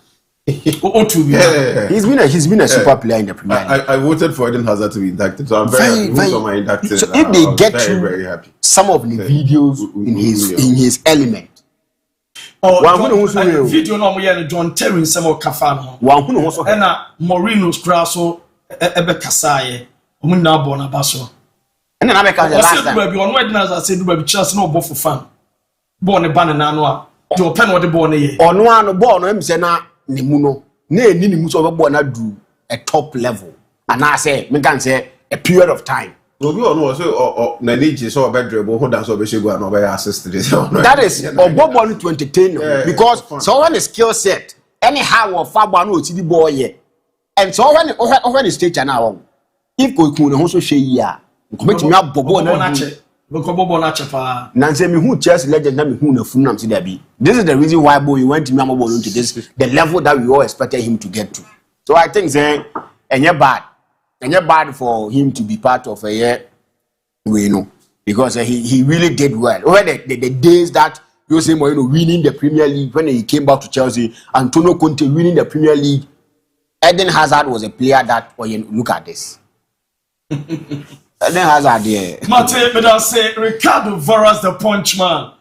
He's been a super player in the Premier League. I voted for Eden Hazard to be inducted, so I'm very inducted. So if they get very happy. Some of the videos in his element. Video no mo John Terry nsemo kafa no. Na Moreno's craso ebe kasaye. Omo na bo na baso. Na make the last time. Baby on Wednesday as I say do baby Chelsea no bo for fan. Bo ne ban na no a. Do pen wo de bo ne ye. Ono ano bo no em se na ne mu no. Na eni ne mu so bo na do a top level. And I say me can say a period of time. Obi ono so na league so bedrebo ho dan so be shegu and obey assist this. That is Ogbobon to entertain because so when the skill set anyhow of Fagba no ti di boy here. And so when the stage now if go kun ho so hwe yi a kometi me abobo na pa nanse me hu Chelsea legend na me hu na funam si dabi. This is the reason why boy you went to me abobo to this the level that we all expected him to get to. So I think say enye bad for him to be part of a year, we know, because he really did well. Over the days that Jose Mourinho winning the Premier League when he came back to Chelsea, Antonio Conte winning the Premier League, Eden Hazard was a player that, look at this. Eden Hazard, yeah. Mate, but I say Ricardo Varas the punch man.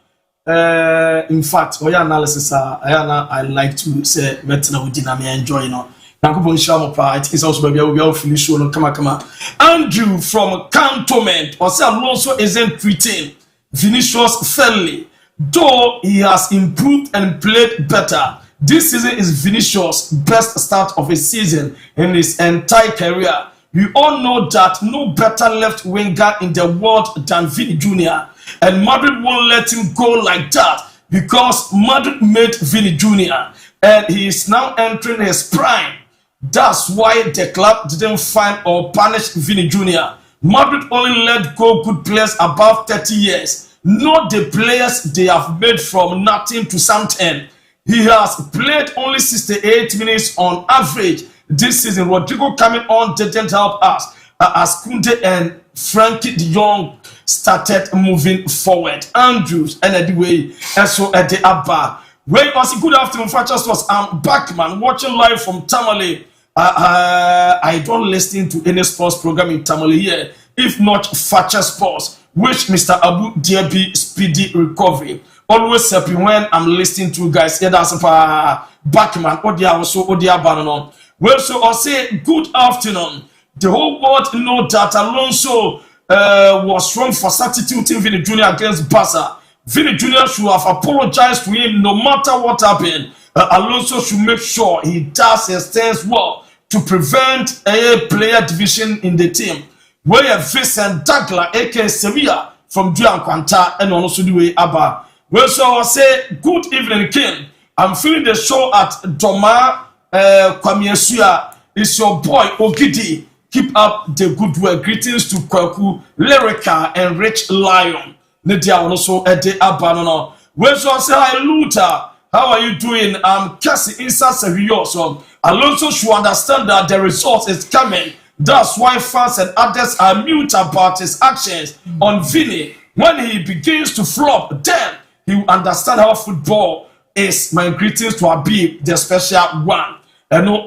In fact, for your analysis, I like to say, Metina Udinami enjoy it. It's also maybe we will finish show. Come on. Andrew from Cantonment or say Alonso isn't treating Vinicius fairly, though he has improved and played better. This season is Vinicius' best start of a season in his entire career. We all know that no better left winger in the world than Vini Jr. And Madrid won't let him go like that because Madrid made Vini Jr. and he is now entering his prime. That's why the club didn't find or punish Vini Jr. Madrid only let go good players above 30 years, not the players they have made from nothing to something. He has played only 68 minutes on average this season. Rodrigo coming on didn't help us as Kunde and Frankie de Jong started moving forward. Andrews and anyway, so at the ABOU. Well, good afternoon, Francis. I'm back, man, watching live from Tamale. I don't listen to any sports program in Tamale here. if not Fakye Sports. Wish Mr. ABOU DIABY speedy recovery. Always happy when I'm listening to you guys. Yeah, that's Backman. Odia also Odia Bannon. Well, so I'll say good afternoon. The whole world know that Alonso was wrong for substituting Vini Jr. against Barca. Vini Jr. should have apologized to him no matter what happened. Alonso should make sure he does his things well to prevent a player division in the team. Where Vincent Dagla, aka Sevilla, from Duan Quanta, and also the way Abba. Well, so I'll say good evening, King. I'm feeling the show at Doma Kwamiesuya. It's your boy Ogidi. Keep up the good work. Greetings to Kwaku, Lyrica, and Rich Lion. Nadia also Ede Abanono. Well, so I say hi, Luther. How are you doing? I'm Cassie inside Sevilla. So Alonso should understand that the result is coming. That's why fans and others are mute about his actions on Vini. When he begins to flop, then he will understand how football is. My greetings to Abib, the special one. And no,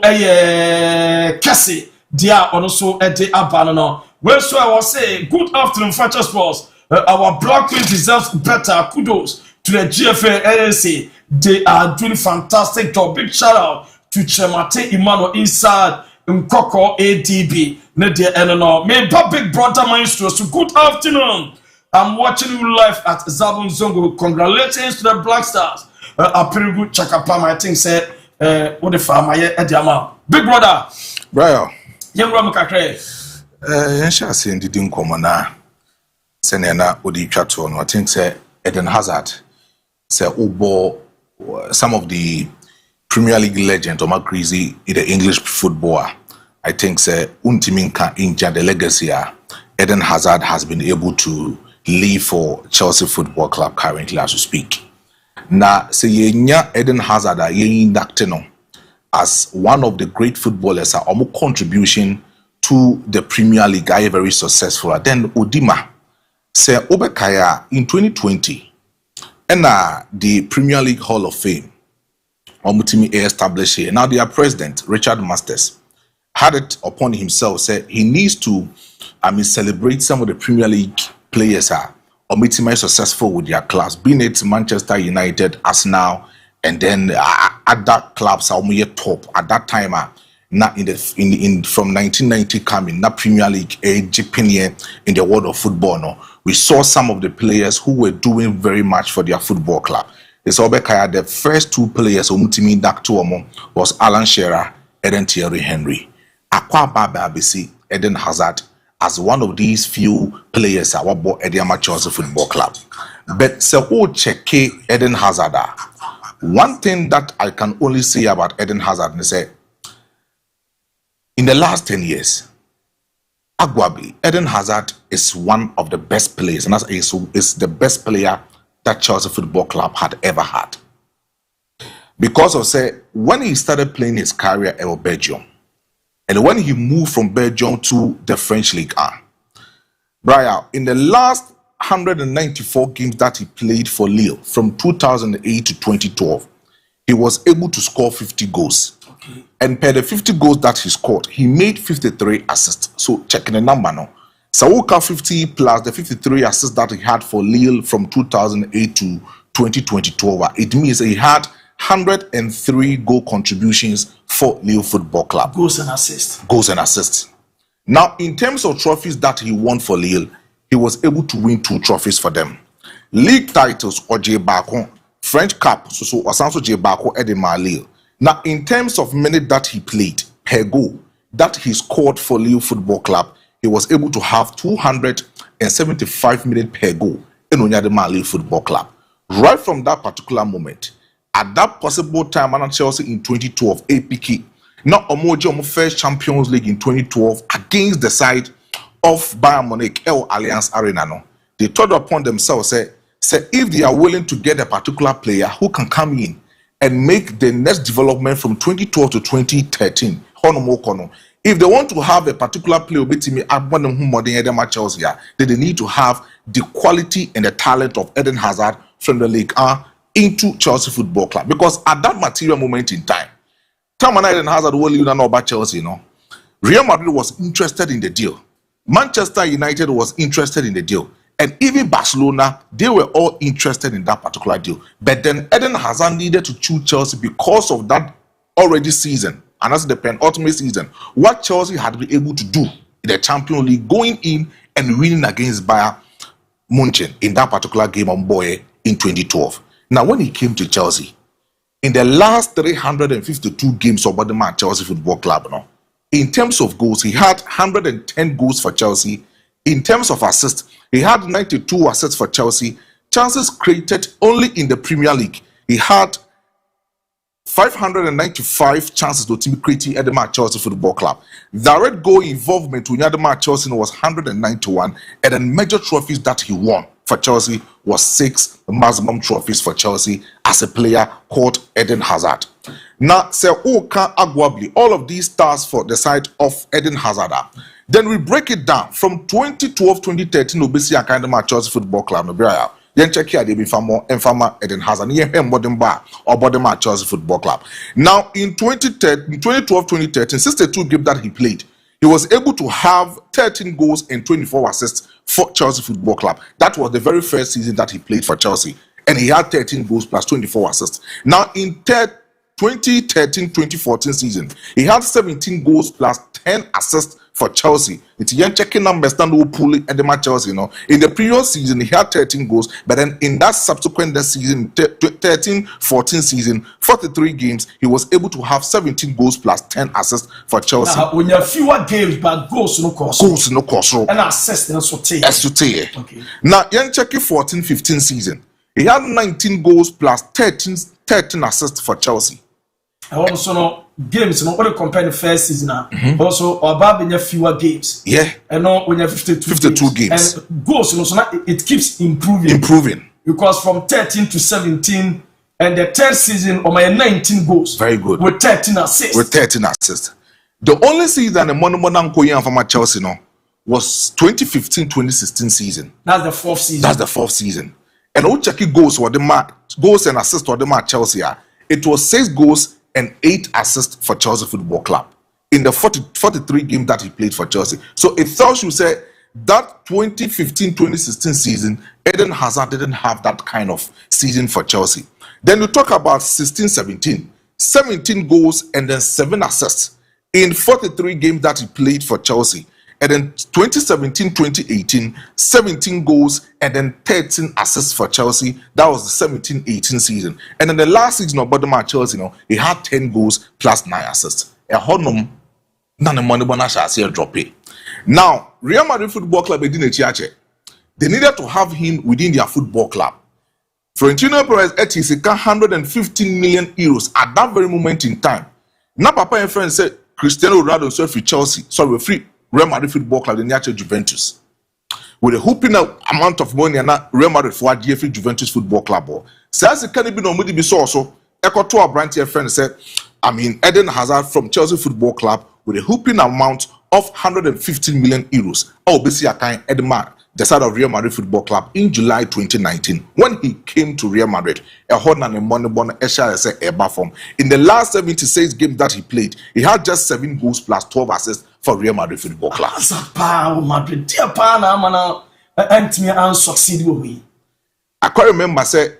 Cassie, dear, also Ede Abanono. Well, so I was saying, good afternoon, Fakye Sports. Our Black Queen deserves better. Kudos to the GFA LLC. They are doing fantastic job. Big shout out to Chemate Emmanuel inside Nkoko ADB. Nadia Eleanor. May Big Brother Maestro. So good afternoon. I'm watching you live at Zabun Zongo. Congratulations to the Black Stars. A pretty good Chakapam, I think, said, what the farmer, Big Brother. Brian. Young Ramakakre. Shall say, didn't come on now. Senena Odi Chaton, I think, say, Eden Hazard. Say, Ubo, some of the Premier League legends, Omar Crazy, in the English footballer. I think, say, Untiminka injure the legacy. Eden Hazard has been able to leave for Chelsea Football Club currently as we speak. Now, say yenya Eden Hazard ye inducted as one of the great footballers are contribution to the Premier League are very successful. Then Odima say Obekaya in 2020 and the Premier League Hall of Fame Omutimi established here. Now their president Richard Masters had it upon himself, said he needs to celebrate some of the Premier League players are Omutimi successful with their clubs, being it Manchester United, Arsenal, and then other clubs are top at that time. Not in from 1990 coming, not Premier League, in the world of football. No, we saw some of the players who were doing very much for their football club. It's Obekaya. The first two players Omutimi Daktuomo was Alan Shearer and Thierry Henry. Akwa Baba Abisi Eden Hazard as one of these few players that were bought at the Chelsea Football Club. But so check Eden Hazard. One thing that I can only say about Eden Hazard is say in the last 10 years, arguably, Eden Hazard is one of the best players, and is the best player that Chelsea Football Club had ever had. Because of say, when he started playing his career in Belgium, and when he moved from Belgium to the French League 1, Brian, in the last 194 games that he played for Lille from 2008 to 2012, he was able to score 50 goals. Okay. And per the 50 goals that he scored, he made 53 assists. So checking the number now. Sawuka 50 plus the 53 assists that he had for Lille from 2008 to 2012. It means he had 103 goal contributions for Lille Football Club. Goals and assists. Goals and assists. Now, in terms of trophies that he won for Lille, he was able to win 2 trophies for them. League titles or J-Bako, French Cup, so Osanso J-Bako Edema Lille. Now, in terms of minutes that he played per goal that he scored for Lille Football Club, he was able to have 275 minutes per goal in Onyadema Lille Football Club. Right from that particular moment, at that possible time, at Chelsea in 2012, APK, now Omoji first Champions League in 2012 against the side of Bayern Munich, El Allianz Arena. No, they thought upon themselves, say if they are willing to get a particular player who can come in and make the next development from 2012 to 2013, if they want to have a particular player, then they need to have the quality and the talent of Eden Hazard from the League into Chelsea Football Club. Because at that material moment in time, Eden Hazard will know about Chelsea, Real Madrid was interested in the deal. Manchester United was interested in the deal. And even Barcelona, they were all interested in that particular deal. But then Eden Hazard needed to choose Chelsea because of that already season. And that's the penultimate season. What Chelsea had been able to do in the Champions League, going in and winning against Bayern Munich in that particular game on Boye in 2012. Now, when he came to Chelsea, in the last 352 games of the Chelsea Football Club, in terms of goals, he had 110 goals for Chelsea. In terms of assists, he had 92 assists for Chelsea. Chances created only in the Premier League, he had 595 chances to team creating at the Chelsea Football Club. Direct goal involvement with the Chelsea was 191, and the major trophies that he won for Chelsea was 6 maximum trophies for Chelsea as a player called Eden Hazard. Now, arguably all of these stars for the side of Eden Hazard. Then we break it down from 2012-2013 Obesi Academy Chelsea Football Club. Then check here, they be Enfama Eden Hazard. Or Chelsea Football Club. Now, in 2012-2013, 62 games that he played, he was able to have 13 goals and 24 assists for Chelsea Football Club. That was the very first season that he played for Chelsea. And he had 13 goals plus 24 assists. Now, in 2013-2014 season, he had 17 goals plus 10 assists for Chelsea. It's young checking numbers stand who pull at the Chelsea, In the previous season, he had 13 goals, but then in that subsequent season, 13-14 season, 43 games, he was able to have 17 goals plus 10 assists for Chelsea. When you have fewer games, but goals no cost. Goals no cost. And assists no sote. Okay. Now, young checking 14-15 season, he had 19 goals plus 13 assists for Chelsea. I also know games, when you compare the first season, also about when you have fewer games. Yeah. And now when you have 52 games. And goals, so now it keeps improving. Because from 13 to 17, and the third season, my 19 goals. Very good. With 13 assists. The only season the Monaco from Chelsea was 2015-2016 season. That's the fourth season. And all check goals and assists for the Chelsea. It was 6 goals and 8 assists for Chelsea Football Club in the 43 games that he played for Chelsea. So it tells you say that 2015-2016 season, Eden Hazard didn't have that kind of season for Chelsea. Then you talk about 16-17, 17 goals and then 7 assists in 43 games that he played for Chelsea. And then 2017-2018, 17 goals and then 13 assists for Chelsea. That was the 17-18 season. And then the last season of Bodema Chelsea, he had 10 goals plus 9 assists. Now, Real Madrid Football Club, they needed to have him within their football club. Florentino Perez is 115 million euros at that very moment in time. Now, Papa and friends said Cristiano Ronaldo so free Chelsea, sorry, free Real Madrid Football Club, the Niache Juventus. With a whooping amount of money and Real Madrid for a DFA Juventus Football Club. Says it can be no money be so. Echo to our brand here friend said, Eden Hazard from Chelsea Football Club with a whooping amount of 115 million euros. Oh, basically, Edmar, the side of Real Madrid Football Club in July 2019. When he came to Real Madrid, in the last 76 games that he played, he had just 7 goals plus 12 assists for Real Madrid Football Club. I quite remember say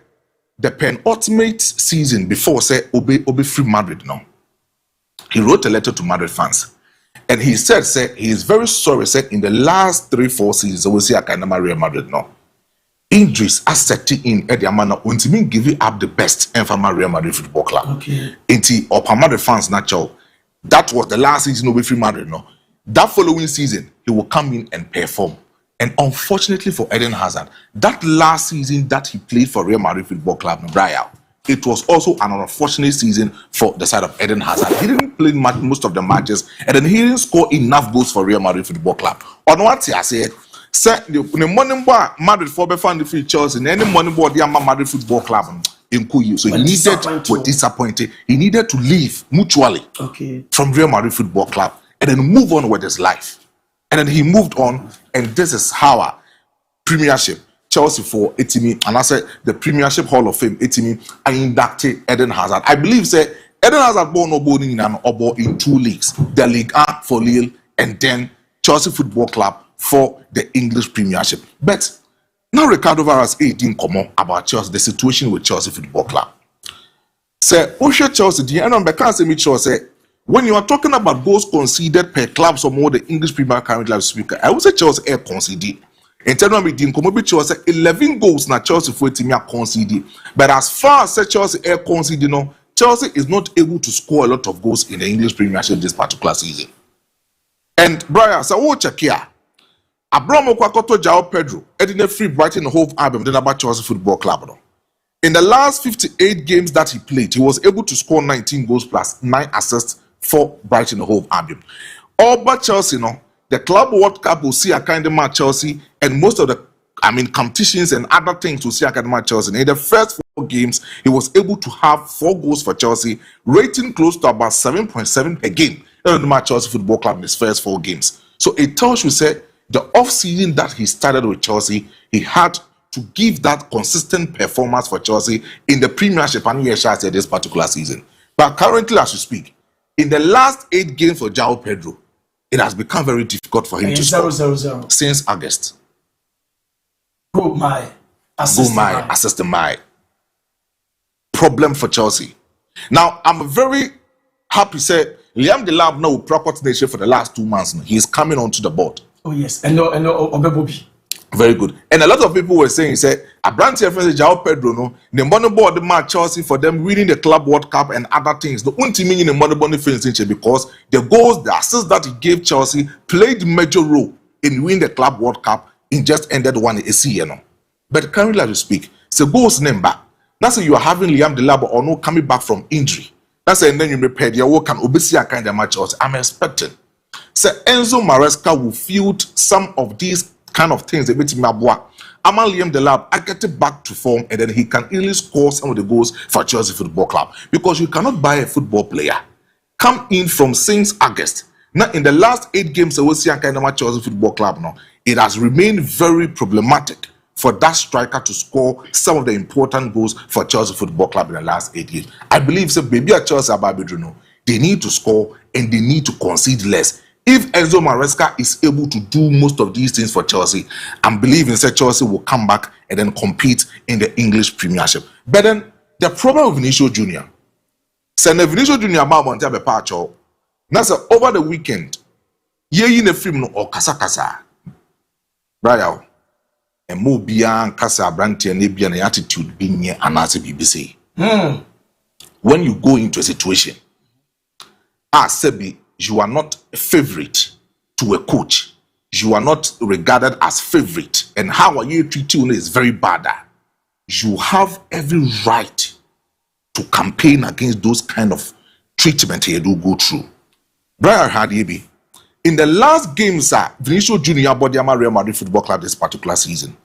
the penultimate season before say Obe free Madrid now. He wrote a letter to Madrid fans. And he said, he is very sorry, in the last 3-4 seasons, we see a kind of Real Madrid now. Injuries are setting in at the amount of giving up the best and from Real Madrid Football Club. Okay. Or Madrid fans natural. That was the last season we free Madrid now. That following season, he will come in and perform. And unfortunately for Eden Hazard, that last season that he played for Real Madrid Football Club, it was also an unfortunate season for the side of Eden Hazard. He didn't play most of the matches, and then he didn't score enough goals for Real Madrid Football Club. On what I said, the money boy Madrid for the fan free Chelsea, and any money boy the Madrid Football Club in Kuyu. So he was disappointed. He needed to leave mutually from Real Madrid Football Club and then move on with his life. And then he moved on, and this is how our Premiership. Chelsea for Etimi, and I said the Premiership Hall of Fame Etimi, I inducted Eden Hazard. I believe Eden Hazard born in 2 leagues, the Ligue 1 for Lille, and then Chelsea Football Club for the English Premiership. But now Ricardo Varas 18 comment about Chelsea, the situation with Chelsea Football Club. Say, Osha Chelsea, the end of can't say me Chelsea. When you are talking about goals conceded per club, or more the English Premier current club speaker, I would say Chelsea air conceded. In terms of the Chelsea 11 goals na Chelsea for team conceded. But as far as Chelsea air conceded, Chelsea is not able to score a lot of goals in the English Premiership this particular season. And Brian, so what check here? Abramo Kwakoto João Pedro, Edina Free Brighton Hove Albion, then about Chelsea Football Club. In the last 58 games that he played, he was able to score 19 goals plus 9 assists for Brighton Hove Albion. All but Chelsea, the Club World Cup will see a kind of match Chelsea, and most of the competitions and other things will see a kind of match Chelsea. In the first 4 games, he was able to have 4 goals for Chelsea, rating close to about 7.7 per game in the match Chelsea Football Club in his first 4 games. So it tells you, say, the off-season that he started with Chelsea, he had to give that consistent performance for Chelsea in the Premiership and this particular season. But currently, as we speak, in the last 8 games for João Pedro, it has become very difficult for him to score since August. Go my assistant my problem for Chelsea. Now, I'm very happy to say Liam Delap now proper nation for the last 2 months. He is coming onto the board. Oh yes, and no Obebobi. Very good. And a lot of people were saying, say, a branch reference João Pedro, the money board the match Chelsea for them winning the Club World Cup and other things. The only thing in the money board because the goals, the assists that he gave Chelsea played major role in winning the Club World Cup in just ended one a season. But currently as we speak, so goals name back. That's why you are having Liam Delap or no coming back from injury. That's why then you repair your work and obviously a kind of match Chelsea. I'm expecting. So Enzo Maresca will field some of these kind of things a bit in Mabwa. Amal Liam Delap, I get it back to form and then he can easily score some of the goals for Chelsea Football Club. Because you cannot buy a football player. Come in from since August. Now in the last 8 games we see a kind of Chelsea Football Club now, it has remained very problematic for that striker to score some of the important goals for Chelsea Football Club in the last 8 years. I believe so maybe at Chelsea Ababidruno, they need to score and they need to concede less. If Enzo Maresca is able to do most of these things for Chelsea, I'm believing that Chelsea will come back and then compete in the English Premiership. But then the problem with Vinicius Junior, Send Vinicius Junior about Monte Pacho. That's over the weekend. Ye in the film or Kasa. Brian, and more beyond Casa Branty and Nebian attitude being here and as a BBC. When you go into a situation, Sebi, you are not a favorite to a coach. You are not regarded as favorite. And how are you treating is very bad. You have every right to campaign against those kind of treatment you do go through. Brian DIABY, in the last games, Vinicius Junior Bodiama Real Madrid Football Club this particular season,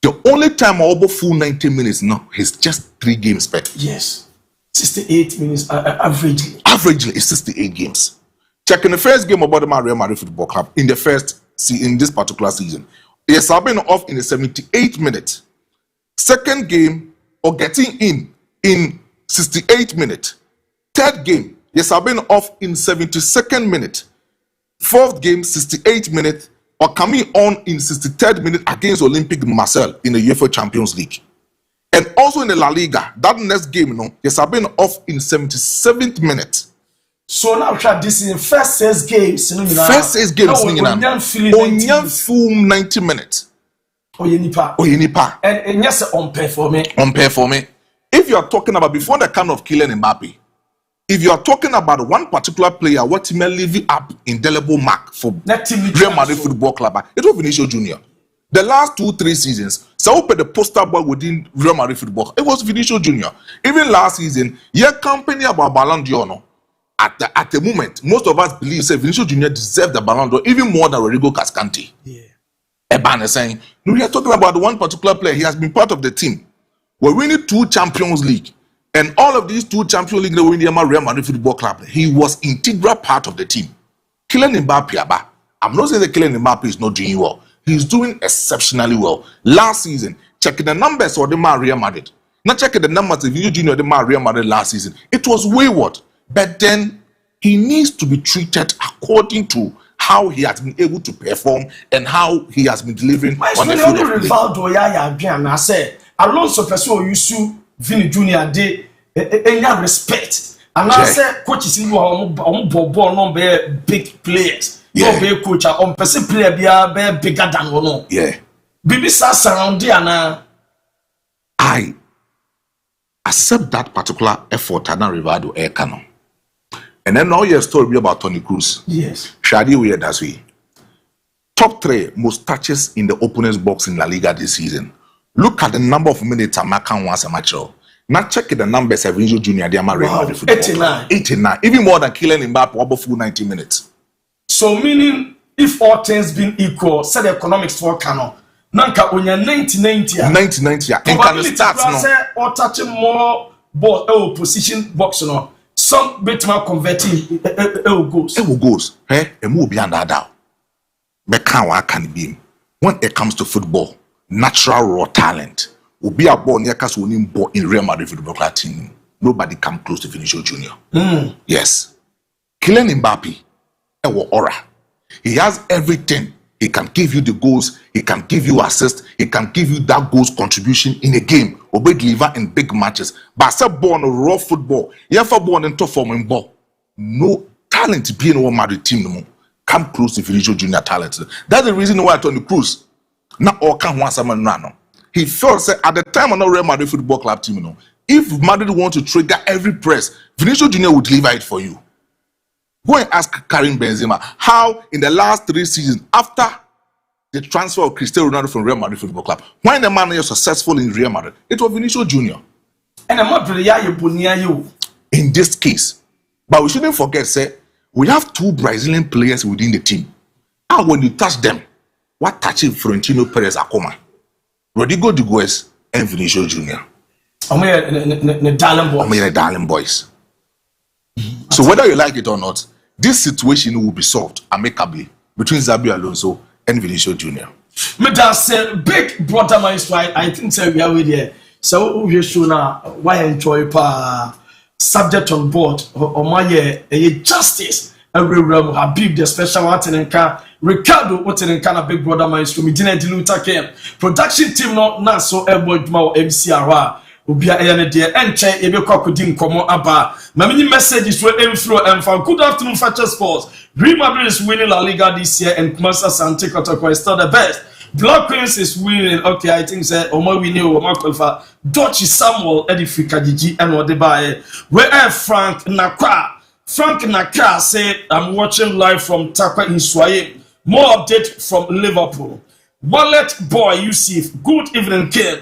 the only time over full 90 minutes now is just 3 games spent. Yes. 68 minutes averagely. Averagely, it's 68 games. Checking the first game about the Real Madrid Football Club in this particular season. Yes, I've been off in the 78th minute. Second game, or getting in 68 minutes. Third game, yes, I've been off in 72nd minute. Fourth game, 68 minutes, or coming on in 63rd minute against Olympique Marseille in the UEFA Champions League. And also in the La Liga, that next game, yes, I've been off in 77th minute. So now this is the first 6 games. First 6 games. Onyan full 90 minutes. Oyenipa. And yes, on pay for me. If you are talking about before the kind of Kylian Mbappe, if you are talking about one particular player, what may leave up indelible mark for Real Madrid Football Club, it was Vinicius Junior. The last 2-3 seasons, so the poster boy within Real Madrid Football, it was Vinicius Junior. Even last season, your company about Ballon d'Or, at the moment, most of us believe that Vinicius Junior deserved the Ballon d'Or even more than Rodrigo Cascante. Yeah. Eban is saying, we are talking about one particular player. He has been part of the team. We're winning 2 Champions League. And all of these 2 Champions League, they win the Real Madrid Football Club. He was integral part of the team. Kylian Mbappe, I'm not saying that Kylian Mbappe is not doing well. He's doing exceptionally well. Last season, checking the numbers for the Real Madrid. Not checking the numbers of Vinicius Junior, the Real Madrid last season. It was wayward. But then, he needs to be treated according to how he has been able to perform and how he has been delivering on the field of play. Rivaldo I say Alonso person you Vini Junior de any respect. And I say coaches in you ball no be big players. No be coach on person player be bigger than one. Yeah. Bibi sa surround na I accept that particular effort and Rivaldo air canon. And then now your story about Tony Cruz. Yes. Shadi we that's way. Top 3 most touches in the opponent's box in La Liga this season. Look at the number of minutes Amaka wants a match. Now check the numbers of Vinicius Junior. They are Real Madrid football. 89. 89. Even more than Kylian Mbappe over full 90 minutes. So meaning if all things being equal, say the economics for canon. Nanka onya 90-90. 90-90. And can start no. Or touching more ball position box no. Some bit more converting goals. Goals. Eh? And move beyond that. Mekawa can be. When it comes to football, natural raw talent will be a ball near cast winning ball in Real Madrid football club team. Nobody come close to Vinicius Junior. Yes. Kylian Mbappe, aura. He has everything. He can give you the goals. He can give you assists. He can give you that goals contribution in a game. Obey deliver in big matches. But some born raw football. You have born in top form in ball. No talent being one Madrid team no more. Come close to Vinicius Junior talent. That's the reason why Tony Cruz now all can want someone run. He felt say at the time on the Real Madrid football club team, you know, if Madrid want to trigger every press, Vinicius Junior would deliver it for you. Go and ask Karim Benzema how in the last 3 seasons after the transfer of Cristiano Ronaldo from Real Madrid football club, when the man is successful in Real Madrid, it was Vinicius Junior. And I'm not really you. In this case, but we shouldn't forget, say we have 2 Brazilian players within the team. And when you touch them, what touching Florentino Perez Acoma, Rodrigo de Goes, and Vinicius Junior. Darling boys. So whether you like it or not, this situation will be solved amicably between Xabi Alonso and Vinicius Junior. Me just say big brother MON-FRI. I think say we are with here. So we show now why enjoy pa subject on board or my justice. Every realm Habib the special Watenenka Ricardo Watenenka big brother MON-FRI. Me didn't diluta production team not so elbow ma MCR. Ubia ene de enche ebe kwakodi nkomo aba mamini messages were inflow and for good afternoon Fakye Sports. Real Madrid is winning La Liga this year and Kumasa Sante Kotoko is still the best. Black Queens is winning. Okay, I think say Omo we know Omo qualify Dutch Samuel Edifika Gigi and what they buy where Frank Nakra said I'm watching live from Takwa in Swaye. More update from Liverpool. Wallet boy Yusuf, good evening kid.